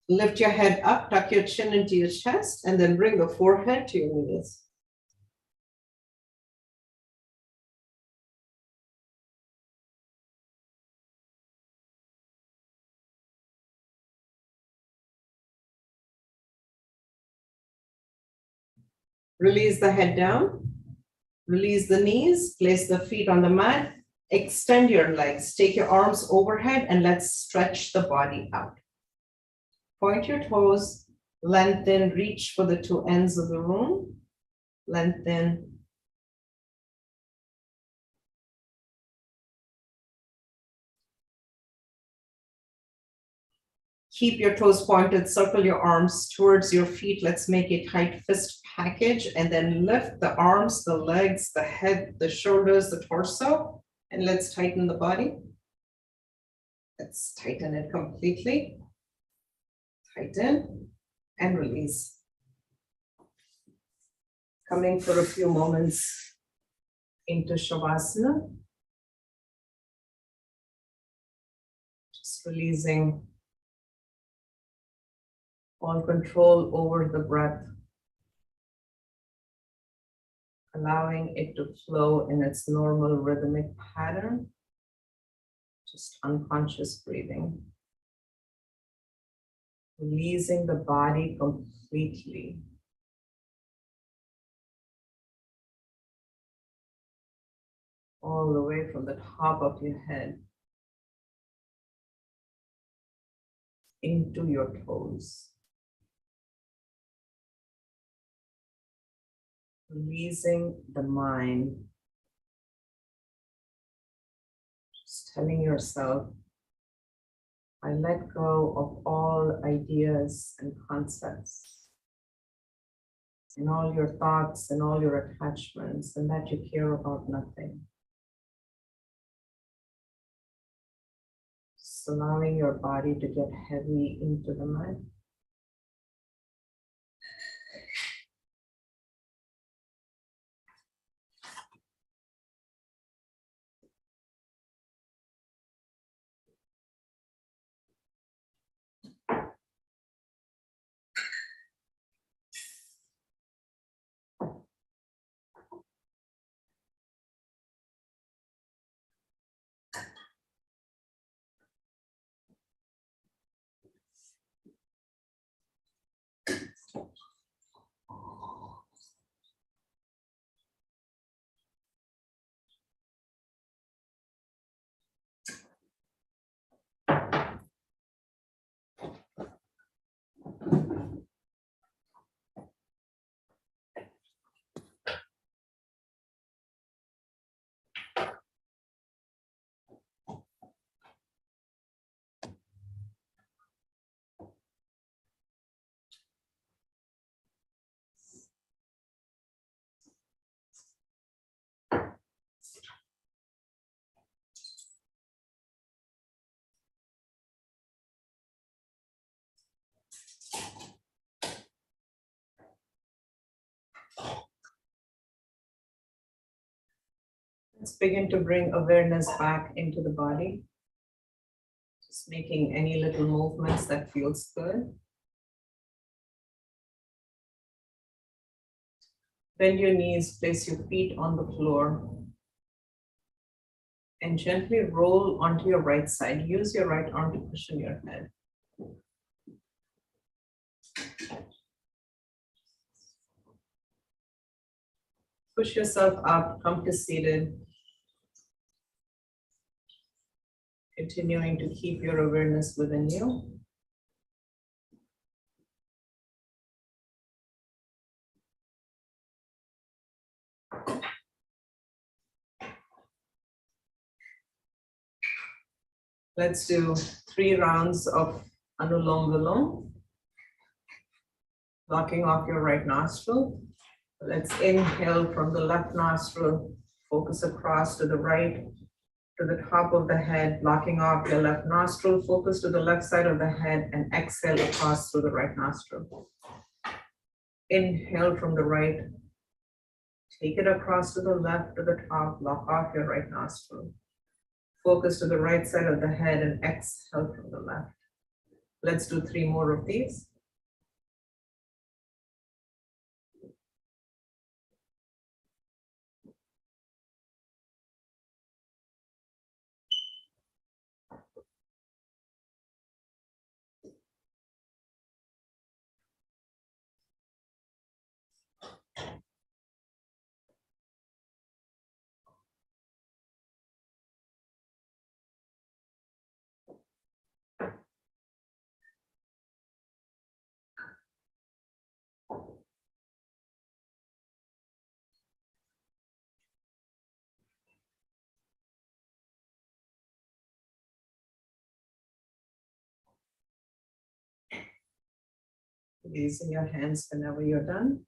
lift your head up, tuck your chin into your chest, and then bring the forehead to your knees. Release the head down, release the knees, place the feet on the mat, extend your legs, take your arms overhead, and let's stretch the body out. Point your toes, lengthen, reach for the two ends of the room, lengthen. Keep your toes pointed, circle your arms towards your feet. Let's make a tight fist package and then lift the arms, the legs, the head, the shoulders, the torso, and let's tighten the body. Let's tighten it completely. Tighten and release. Coming for a few moments into Shavasana. Just releasing all control over the breath, allowing it to flow in its normal rhythmic pattern, just unconscious breathing. Releasing the body completely. All the way from the top of your head into your toes. Releasing the mind. Just telling yourself, I let go of all ideas and concepts, and all your thoughts and all your attachments, and that you care about nothing. Just allowing your body to get heavy into the mat. Let's begin to bring awareness back into the body. Just making any little movements that feels good. Bend your knees, place your feet on the floor, and gently roll onto your right side. Use your right arm to cushion your head. Push yourself up, come to seated. Continuing to keep your awareness within you. Let's do 3 rounds of Anulom Vilom. Blocking off your right nostril. Let's inhale from the left nostril, focus across to the right, to the top of the head, blocking off your left nostril, focus to the left side of the head, and exhale across through the right nostril. Inhale from the right, take it across to the left, to the top, block off your right nostril. Focus to the right side of the head and exhale from the left. Let's do 3 more of these. Releasing your hands whenever you're done.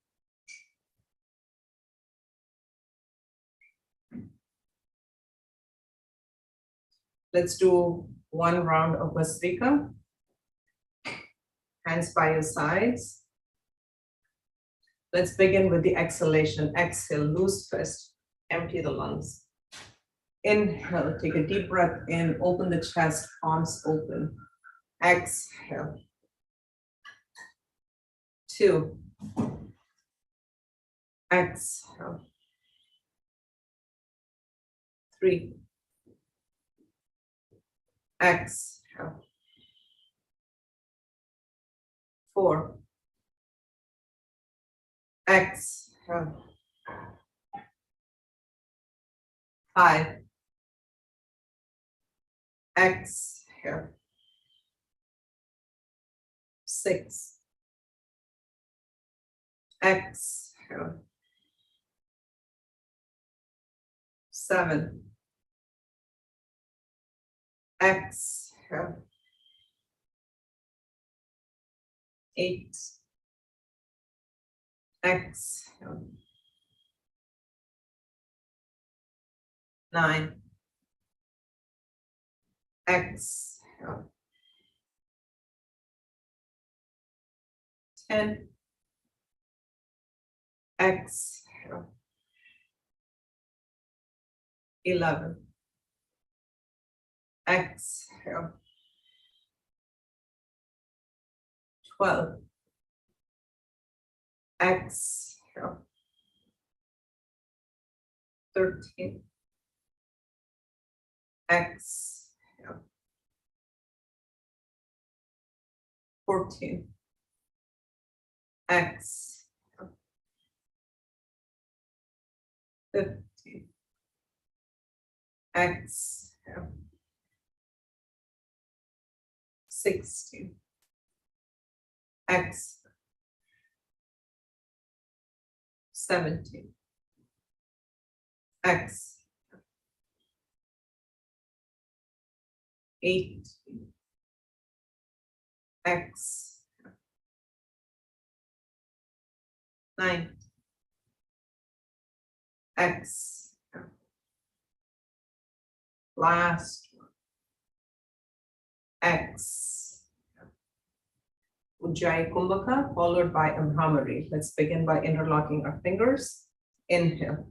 Let's do 1 round of Vastrika. Hands by your sides. Let's begin with the exhalation. Exhale, loose fist, empty the lungs. Inhale, take a deep breath in, open the chest, palms open. Exhale. 2. Exhale. 3. Exhale. 4. Exhale. 5. Exhale. 6. Exhale. 7. Exhale. 8. Exhale. 9. Exhale. 10. Exhale. 11. Exhale. 12. Exhale. 13. Exhale. 14. Exhale. 15. Exhale. 16. Exhale. 17. Exhale. 18. Exhale. 19. Exhale. Last one. Exhale. Ujjayi Kumbhaka followed by Brahmari. Let's begin by interlocking our fingers. Inhale.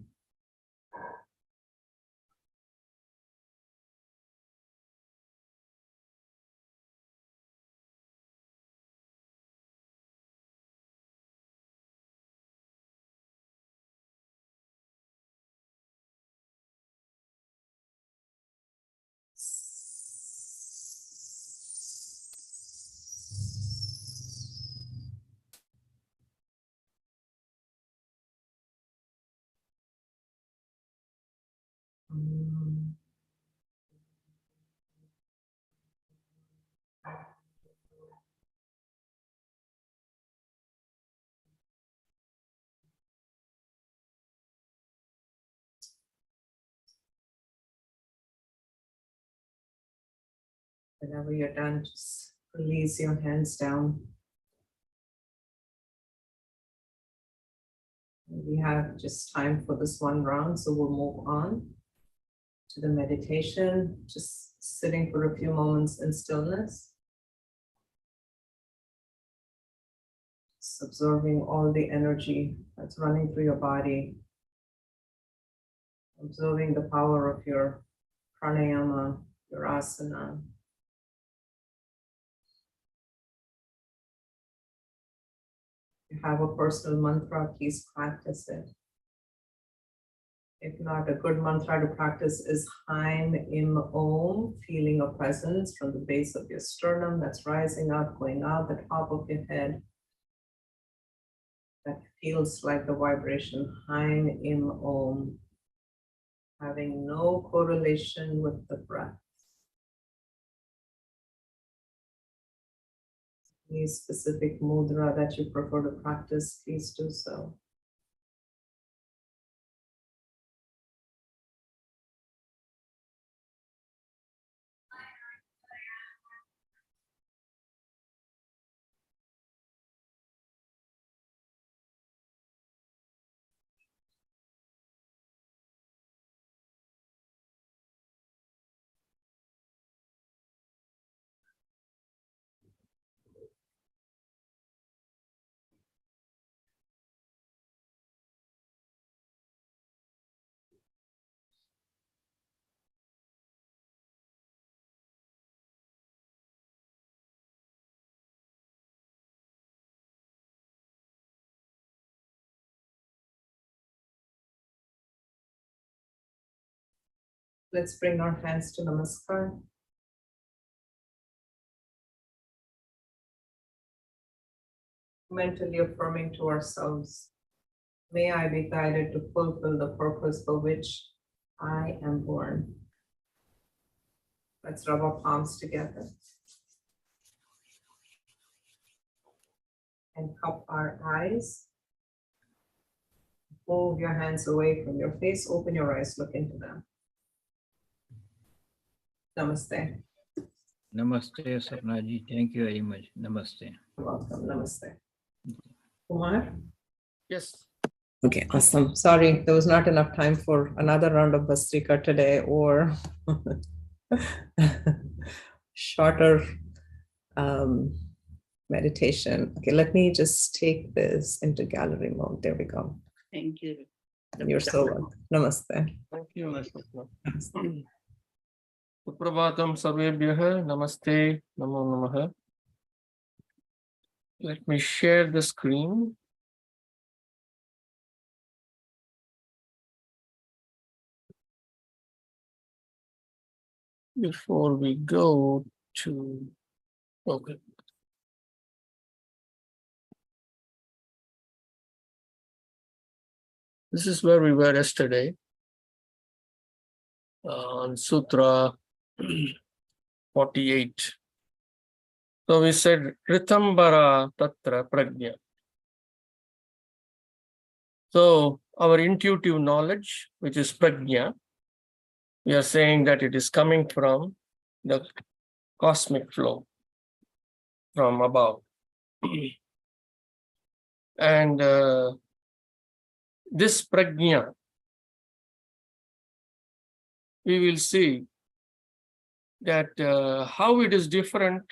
Whenever you're done, just release your hands down. We have just time for this one round, so we'll move on to the meditation, just sitting for a few moments in stillness. Just absorbing all the energy that's running through your body. Observing the power of your pranayama, your asana. If you have a personal mantra, please practice it. If not, a good mantra to practice is Haim Im Om, feeling a presence from the base of your sternum that's rising up, going out the top of your head. That feels like the vibration Haim Im Om, having no correlation with the breath. Any specific mudra that you prefer to practice, please do so. Let's bring our hands to Namaskar. Mentally affirming to ourselves, may I be guided to fulfill the purpose for which I am born. Let's rub our palms together and cup our eyes. Move your hands away from your face, open your eyes, look into them. Namaste. Namaste, Sapnaji. Thank you very much. Namaste. You're welcome. Namaste. Kumar? Yes. Okay, awesome. Sorry, there was not enough time for another round of Bastrika today, or shorter meditation. Okay, let me just take this into gallery mode. There we go. Thank you. You're so welcome. Namaste. Thank you. Suprabhatam sarvebhyah. Namaste. Namo namaha. Let me share the screen. Before we go to, okay. This is where we were yesterday on Sutra 48. So we said Ritambara Tatra Prajna. So our intuitive knowledge, which is Prajna, we are saying that it is coming from the cosmic flow from above. And this Prajna, we will see that how it is different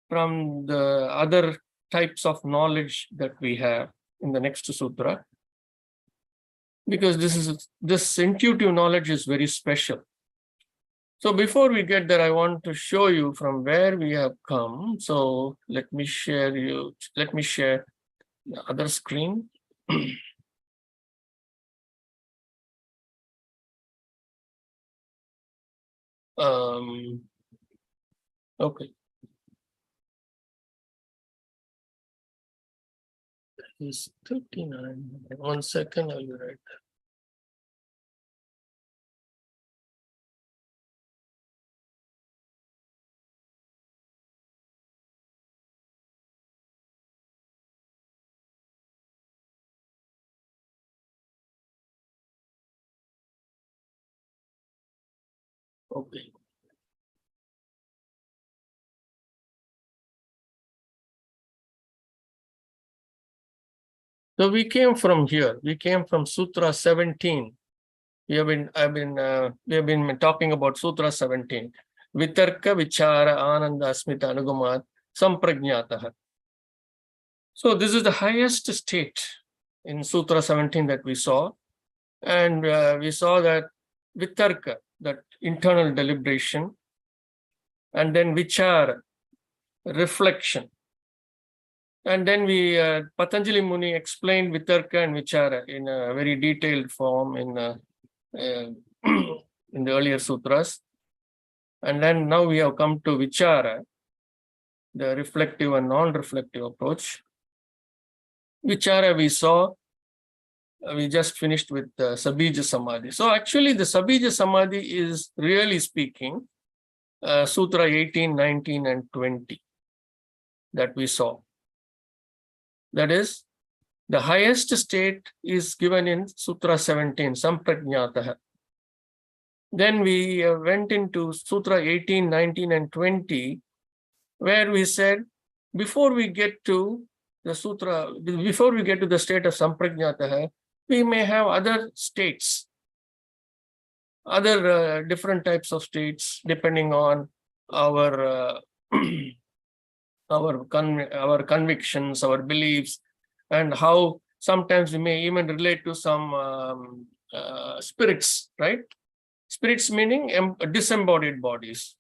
from the other types of knowledge that we have in the next sutra, because this intuitive knowledge is very special. So before we get there, I want to show you from where we have come. So let me share the other screen. Okay. It's 39. 1 second, I'll be right there. Okay. So we came from here. We came from Sutra 17. We have been talking about Sutra 17. Vitarka Vichara Ananda Asmita Anugumat Samprajnataha. So this is the highest state in Sutra 17 that we saw. And we saw that Vitarka, that internal deliberation, and then Vichara, reflection. And then Patanjali Muni explained Vitarka and Vichara in a very detailed form in in the earlier sutras. And then now we have come to Vichara, the reflective and non-reflective approach. Vichara we saw, we just finished with Sabija Samadhi. So actually the Sabija Samadhi is really speaking Sutra 18, 19 and 20 that we saw. That is, the highest state is given in Sutra 17, Samprajnataha. Then we went into Sutra 18, 19 and 20, where we said, before we get to the Sutra, before we get to the state of Samprajnataha, we may have other states, other different types of states, depending on our our convictions, our beliefs, and how sometimes we may even relate to some spirits, right? Spirits meaning disembodied bodies.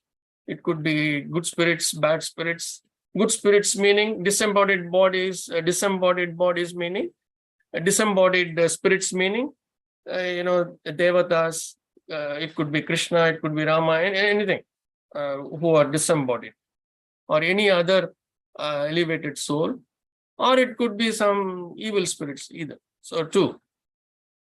It could be good spirits, bad spirits. Good spirits meaning disembodied bodies, disembodied bodies meaning disembodied spirits meaning, devatas. It could be Krishna, it could be Rama, anything who are disembodied, or any other elevated soul, or it could be some evil spirits either. So two.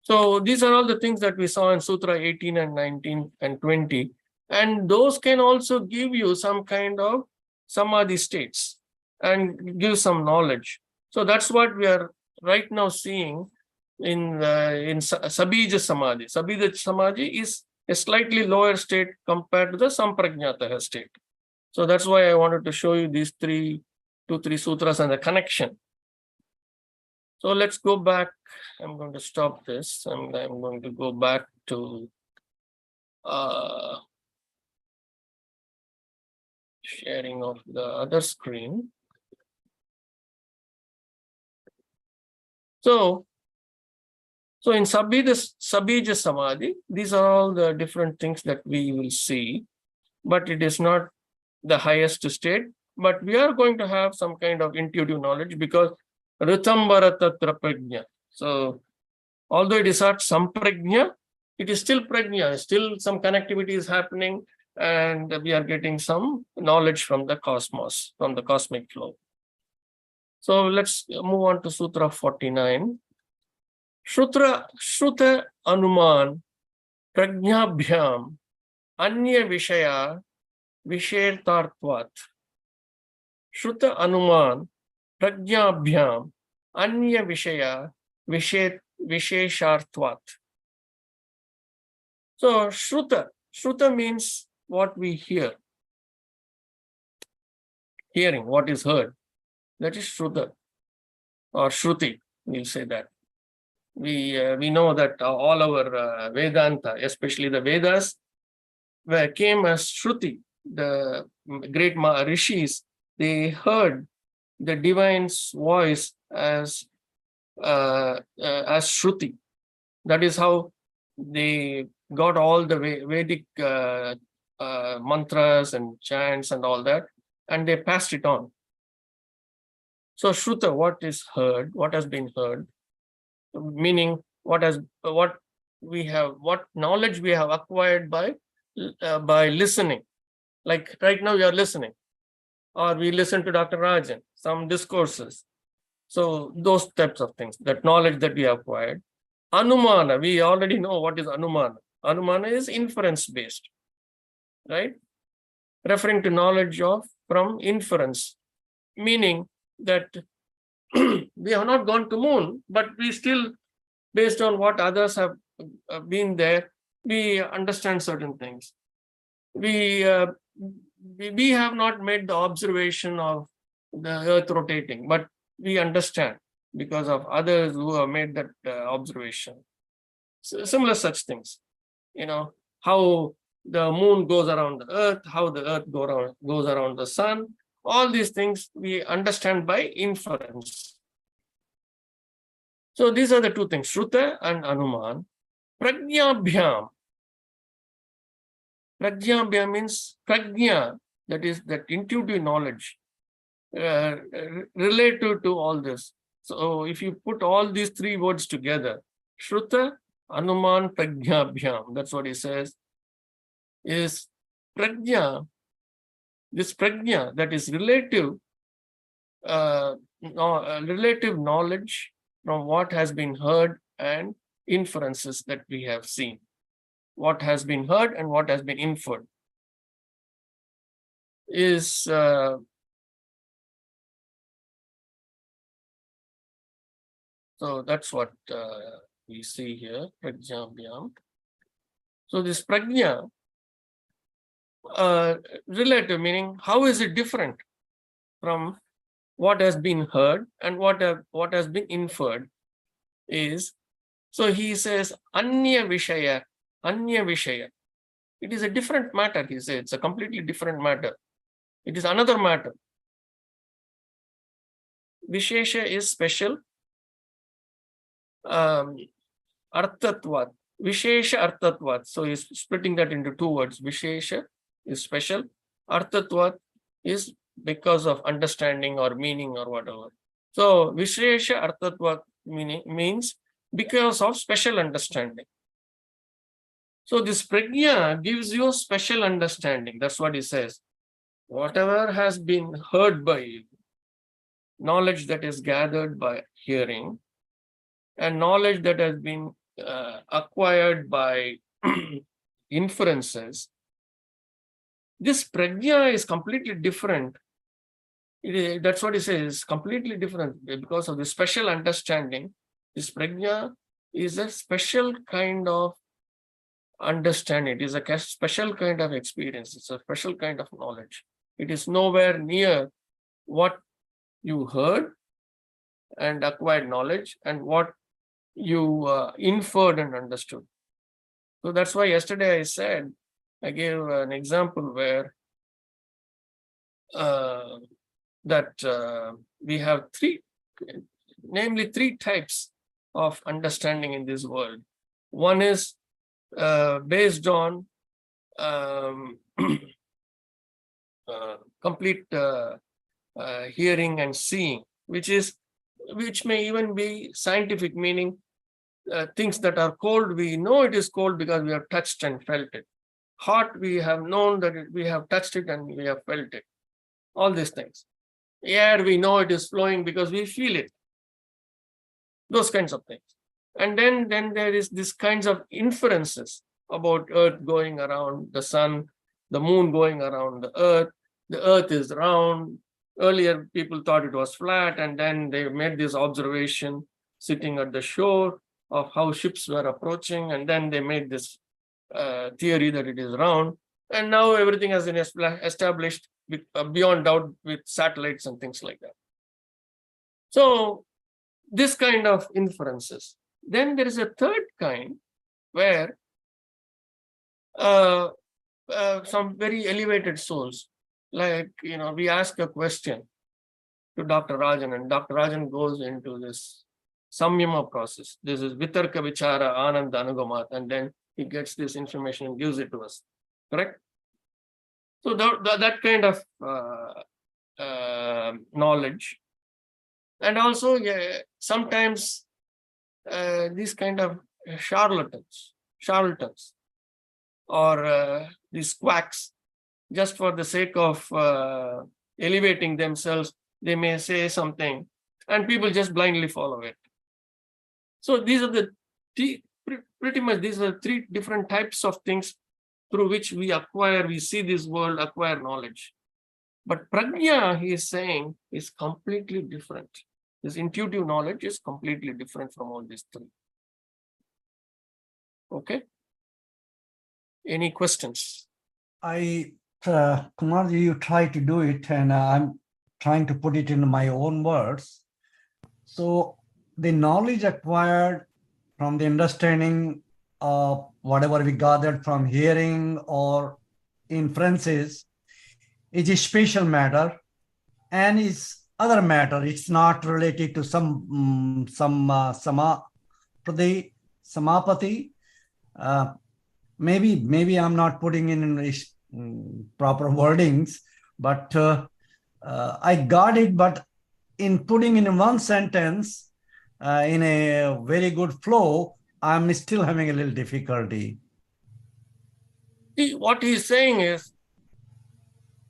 So these are all the things that we saw in Sutra 18 and 19 and 20. And those can also give you some kind of samadhi states and give some knowledge. So that's what we are right now seeing in Sabija Samadhi. Sabija Samadhi is a slightly lower state compared to the Samprajnataha state. So that's why I wanted to show you these two, three sutras and the connection. So let's go back. I'm going to stop this and I'm going to go back to sharing of the other screen. So in Sabija Samadhi, these are all the different things that we will see, but it is not the highest state. But we are going to have some kind of intuitive knowledge because Ritambara Tatra Prajna. So although it is not Samprajna, it is still Prajna, still some connectivity is happening, and we are getting some knowledge from the cosmos, from the cosmic flow. So let's move on to Sutra 49. Shruta Anuman Prajnabhyam Anya Vishaya Vishertartvat. Shruta Anuman Prajnabhyam Anya Vishaya Visheshartvat. So Shruta means what we hear. Hearing, what is heard. That is Shruta or Shruti, we'll say that. We know that all our Vedanta, especially the Vedas, came as Shruti. The great rishis, they heard the divine's voice as Shruti. That is how they got all the Vedic mantras and chants and all that, and they passed it on. So Shruta, what is heard, what has been heard, meaning what knowledge we have acquired by listening. Like right now we are listening, or we listen to Dr. Rajan, some discourses. So those types of things, that knowledge that we have acquired. Anumana, we already know what is Anumana. Anumana is inference based, right? Referring to knowledge from inference, meaning that we have not gone to moon, but we still, based on what others have been there, we understand certain things. We have not made the observation of the earth rotating, but we understand because of others who have made that observation. So similar such things, how the moon goes around the earth, how the earth goes around the sun. All these things we understand by inference. So these are the two things, Shruta and Anuman. Prajnabhyam. Prajnabhyam means prajna, that is that intuitive knowledge related to all this. So if you put all these three words together, Shruta, Anuman, Prajnabhyam, that's what he says, is prajna. This prajna, that is relative knowledge from what has been heard and inferences that we have seen. What has been heard and what has been inferred is so that's what we see here, Prajnabhyam. So this prajna, relative, meaning how is it different from what has been heard and what has been inferred is, so he says Anya Vishaya. It is a different matter, he says. It's a completely different matter. It is another matter. Vishesha is special. Artatvat. Vishesha Artatvat. So he's splitting that into two words. Vishesha is special. Artatvat is because of understanding or meaning or whatever. So Vishesha Artatvat means because of special understanding. So this prajna gives you special understanding. That's what he says. Whatever has been heard by you, knowledge that is gathered by hearing, and knowledge that has been acquired by inferences, this prajna is completely different. That's what he says, completely different because of the special understanding. This prajna is a special kind of understanding. It is a special kind of experience. It's a special kind of knowledge. It is nowhere near what you heard and acquired knowledge and what you inferred and understood. So that's why yesterday I gave an example where that we have three types of understanding in this world. One is based on complete hearing and seeing, which may even be scientific, meaning things that are cold, we know it is cold because we have touched and felt it. Hot, we have known that we have touched it and we have felt it. All these things. Air, we know it is flowing because we feel it. Those kinds of things. And then there is this kinds of inferences about Earth going around the sun, the moon going around the Earth is round. Earlier, people thought it was flat, and then they made this observation sitting at the shore of how ships were approaching, and then they made this theory that it is round. And now everything has been established with, beyond doubt with satellites and things like that. So this kind of inferences. Then there is a third kind where some very elevated souls, like, we ask a question to Dr. Rajan, and Dr. Rajan goes into this samyama process. This is vitarka vichara ananda anugamat, and then he gets this information and gives it to us. Correct? So that kind of knowledge. And also, sometimes these kind of charlatans, or these quacks, just for the sake of elevating themselves, they may say something and people just blindly follow it. So these are pretty much these are three different types of things through which we see this world, acquire knowledge. But prajna, he is saying, is completely different. This intuitive knowledge is completely different from all these three. Okay? Any questions? Kumarji, you try to do it, and I'm trying to put it in my own words. So the knowledge acquired from the understanding of whatever we gathered from hearing or inferences is a special matter, and is other matter. It's not related to some samapati. Maybe I'm not putting in proper wordings, but I got it. But in putting in one sentence in a very good flow, I'm still having a little difficulty. See, what he's saying is,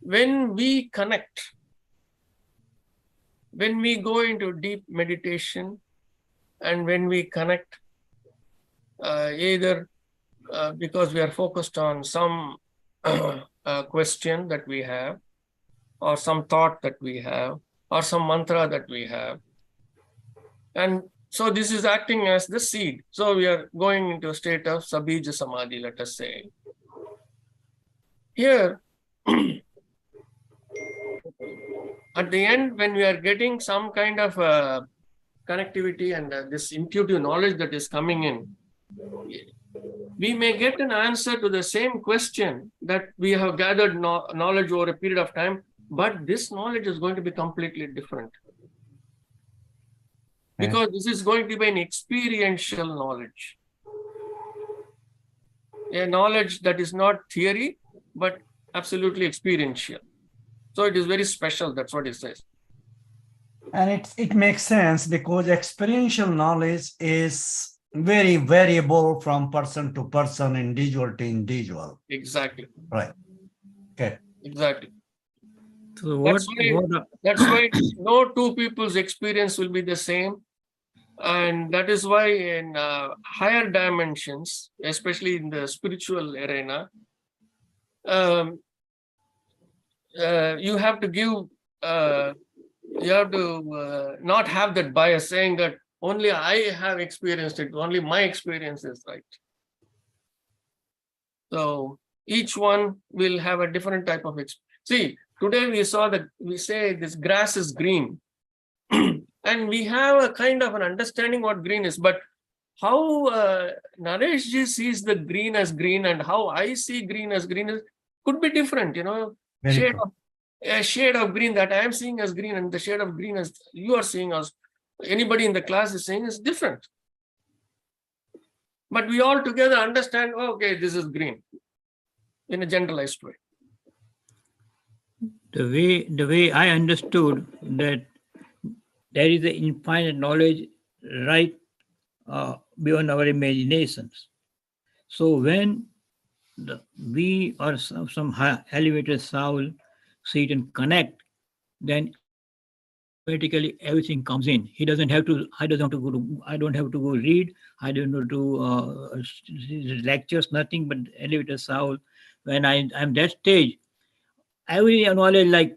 when we connect, when we go into deep meditation, and when we connect, either because we are focused on some question that we have, or some thought that we have, or some mantra that we have. And so this is acting as the seed. So we are going into a state of sabija samadhi, let us say. Here, at the end, when we are getting some kind of connectivity and this intuitive knowledge that is coming in, we may get an answer to the same question that we have gathered knowledge over a period of time, but this knowledge is going to be completely different. Because this is going to be an experiential knowledge. A knowledge that is not theory, but absolutely experiential. So it is very special, that's what he says. And it makes sense, because experiential knowledge is very variable from person to person, individual to individual. Exactly. Right. Okay. Exactly. So That's why no two people's experience will be the same. And that is why in higher dimensions, especially in the spiritual arena, you have to give, you have to not have that bias saying that only I have experienced it, only my experience is right. So each one will have a different type of experience. See, today we say this grass is green. And we have a kind of an understanding what green is, but how Nareshji sees the green as green and how I see green as green could be different, Very shade good. of a shade of green that I am seeing as green and the shade of green as you are seeing as anybody in the class is saying is different. But we all together understand, oh, okay, this is green in a generalized way. The way I understood that there is an infinite knowledge right beyond our imaginations. So when we or some elevated soul sit and connect, then automatically everything comes in. He doesn't have to. I don't have to go to. I don't have to go read. I don't have to lectures. Nothing but elevated soul. When I'm that stage, every knowledge, like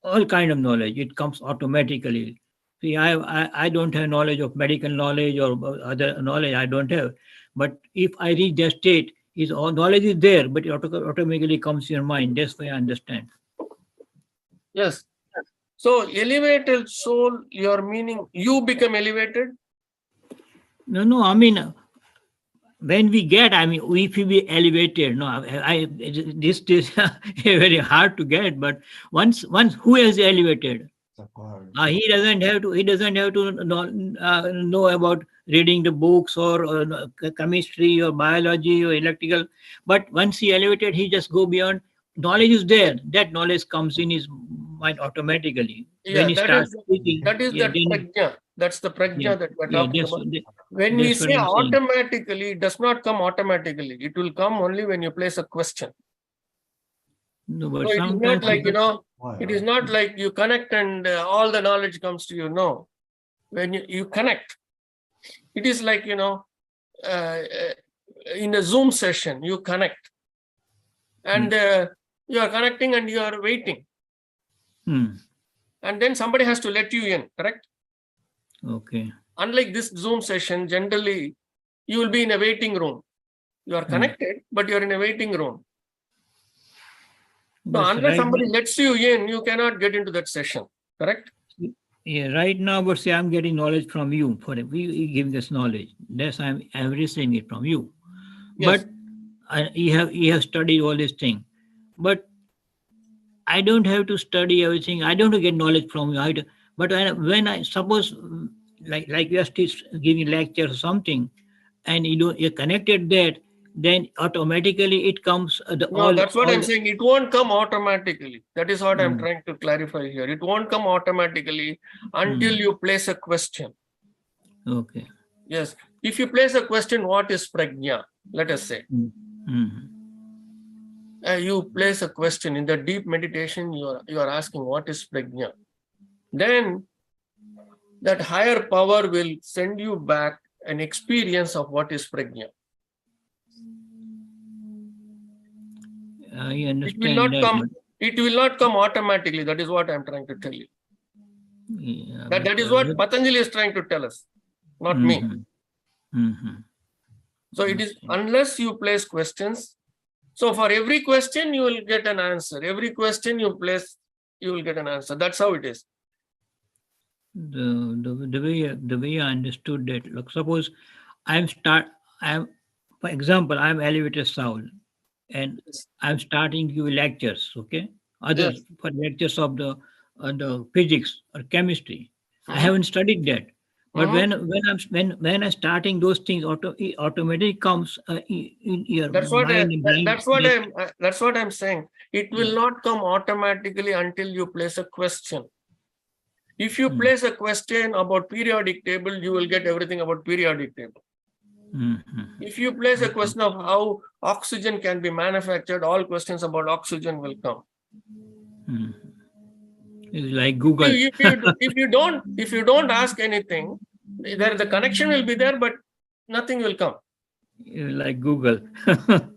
all kind of knowledge, it comes automatically. See, I don't have knowledge of medical knowledge or other knowledge. I don't have. But if I reach that state, is all knowledge is there, but it automatically comes to your mind. That's why I understand. Yes. So elevated soul, your meaning, you become elevated? No. I mean, when we get, I mean, if we be elevated, no, this is very hard to get. But once who is elevated? He doesn't have to. He doesn't have to know about reading the books or chemistry or biology or electrical. But once he elevated, he just go beyond. Knowledge is there. That knowledge comes in his mind automatically. Yeah, When he starts speaking, that is that prajna. That's the prajna that we're talking about. When we say automatically, it does not come automatically. It will come only when you place a question. No, but So it is not like, it is not like you connect and all the knowledge comes to you. No. When you connect, it is like, in a Zoom session, you connect. And you are connecting and you are waiting. And then somebody has to let you in, correct? Okay. Unlike this Zoom session, generally, you will be in a waiting room. You are connected, but you are in a waiting room. So unless somebody lets you in, you cannot get into that session, correct? Yeah, right now, but say I'm getting knowledge from you. For you giving us knowledge, that's I'm receiving it from you. Yes. But you have studied all this thing, but I don't have to study everything. I don't have to get knowledge from you. But when I suppose like you are still giving lecture or something, and you're connected that, then automatically it comes. That's what I'm saying. It won't come automatically. That is what I'm trying to clarify here. It won't come automatically until you place a question. Okay. Yes. If you place a question, what is prajna? Let us say. You place a question in the deep meditation. You are asking, what is prajna? Then that higher power will send you back an experience of what is prajna. I understand it will not come automatically. That is what I'm trying to tell you. Yeah, that is what Patanjali is trying to tell us, not me. So it is unless you place questions. So for every question, you will get an answer. Every question you place, you will get an answer. That's how it is. The way I understood that, look, suppose for example, I'm elevated soul, and I'm starting to give lectures, okay? Others for lectures of the physics or chemistry. I haven't studied that. But when I'm starting those things, automatically comes in your mind. That's what I'm saying. It will not come automatically until you place a question. If you place a question about periodic table, you will get everything about periodic table. If you place a question of how oxygen can be manufactured, all questions about oxygen will come. It's like Google. If you don't ask anything, the connection will be there, but nothing will come. Like Google.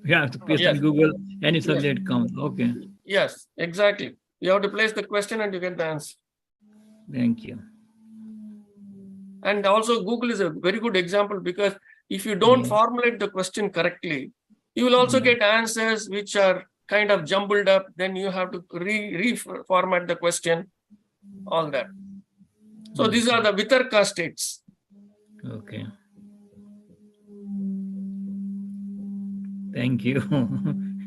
You have to paste in Google, any subject comes. Okay. Yes, exactly. You have to place the question and you get the answer. Thank you. And also Google is a very good example, because if you don't formulate the question correctly, you will also get answers which are kind of jumbled up. Then you have to reformat the question, all that. So these are the vitarka states. Okay. Thank you,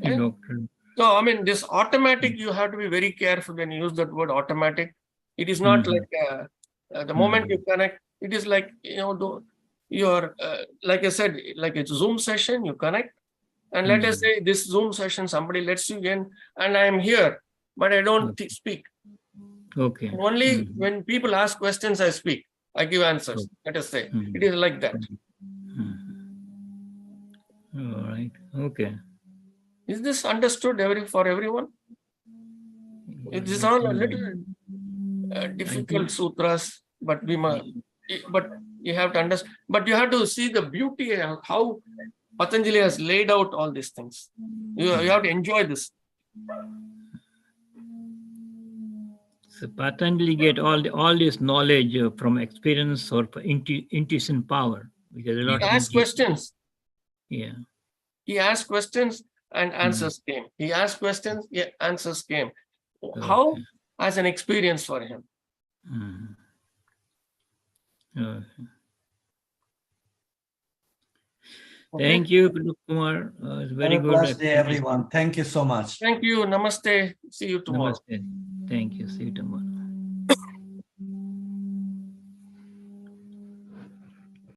Doctor. So, I mean, this automatic, you have to be very careful when you use that word automatic. It is not like the moment you connect, it is like, you're, like I said, like a Zoom session, you connect. And let us say this Zoom session, somebody lets you in and I am here, but I don't speak. Okay. And only when people ask questions, I speak. I give answers. Let us say it is like that. All right. Okay. Is this understood for everyone? It is all a little difficult sutras, but but you have to understand. But you have to see the beauty of how Patanjali has laid out all these things. You have to enjoy this. So Patanjali get all this knowledge from experience or intuition power, because a lot He of asks questions. Yeah. He asked questions and answers came. He asked questions, answers came. How? As an experience for him. Okay. Thank you, Kumar. It's very Have a good. blessed day, everyone. Thank you so much. Thank you. Namaste. See you tomorrow. Namaste. Thank you. See you tomorrow.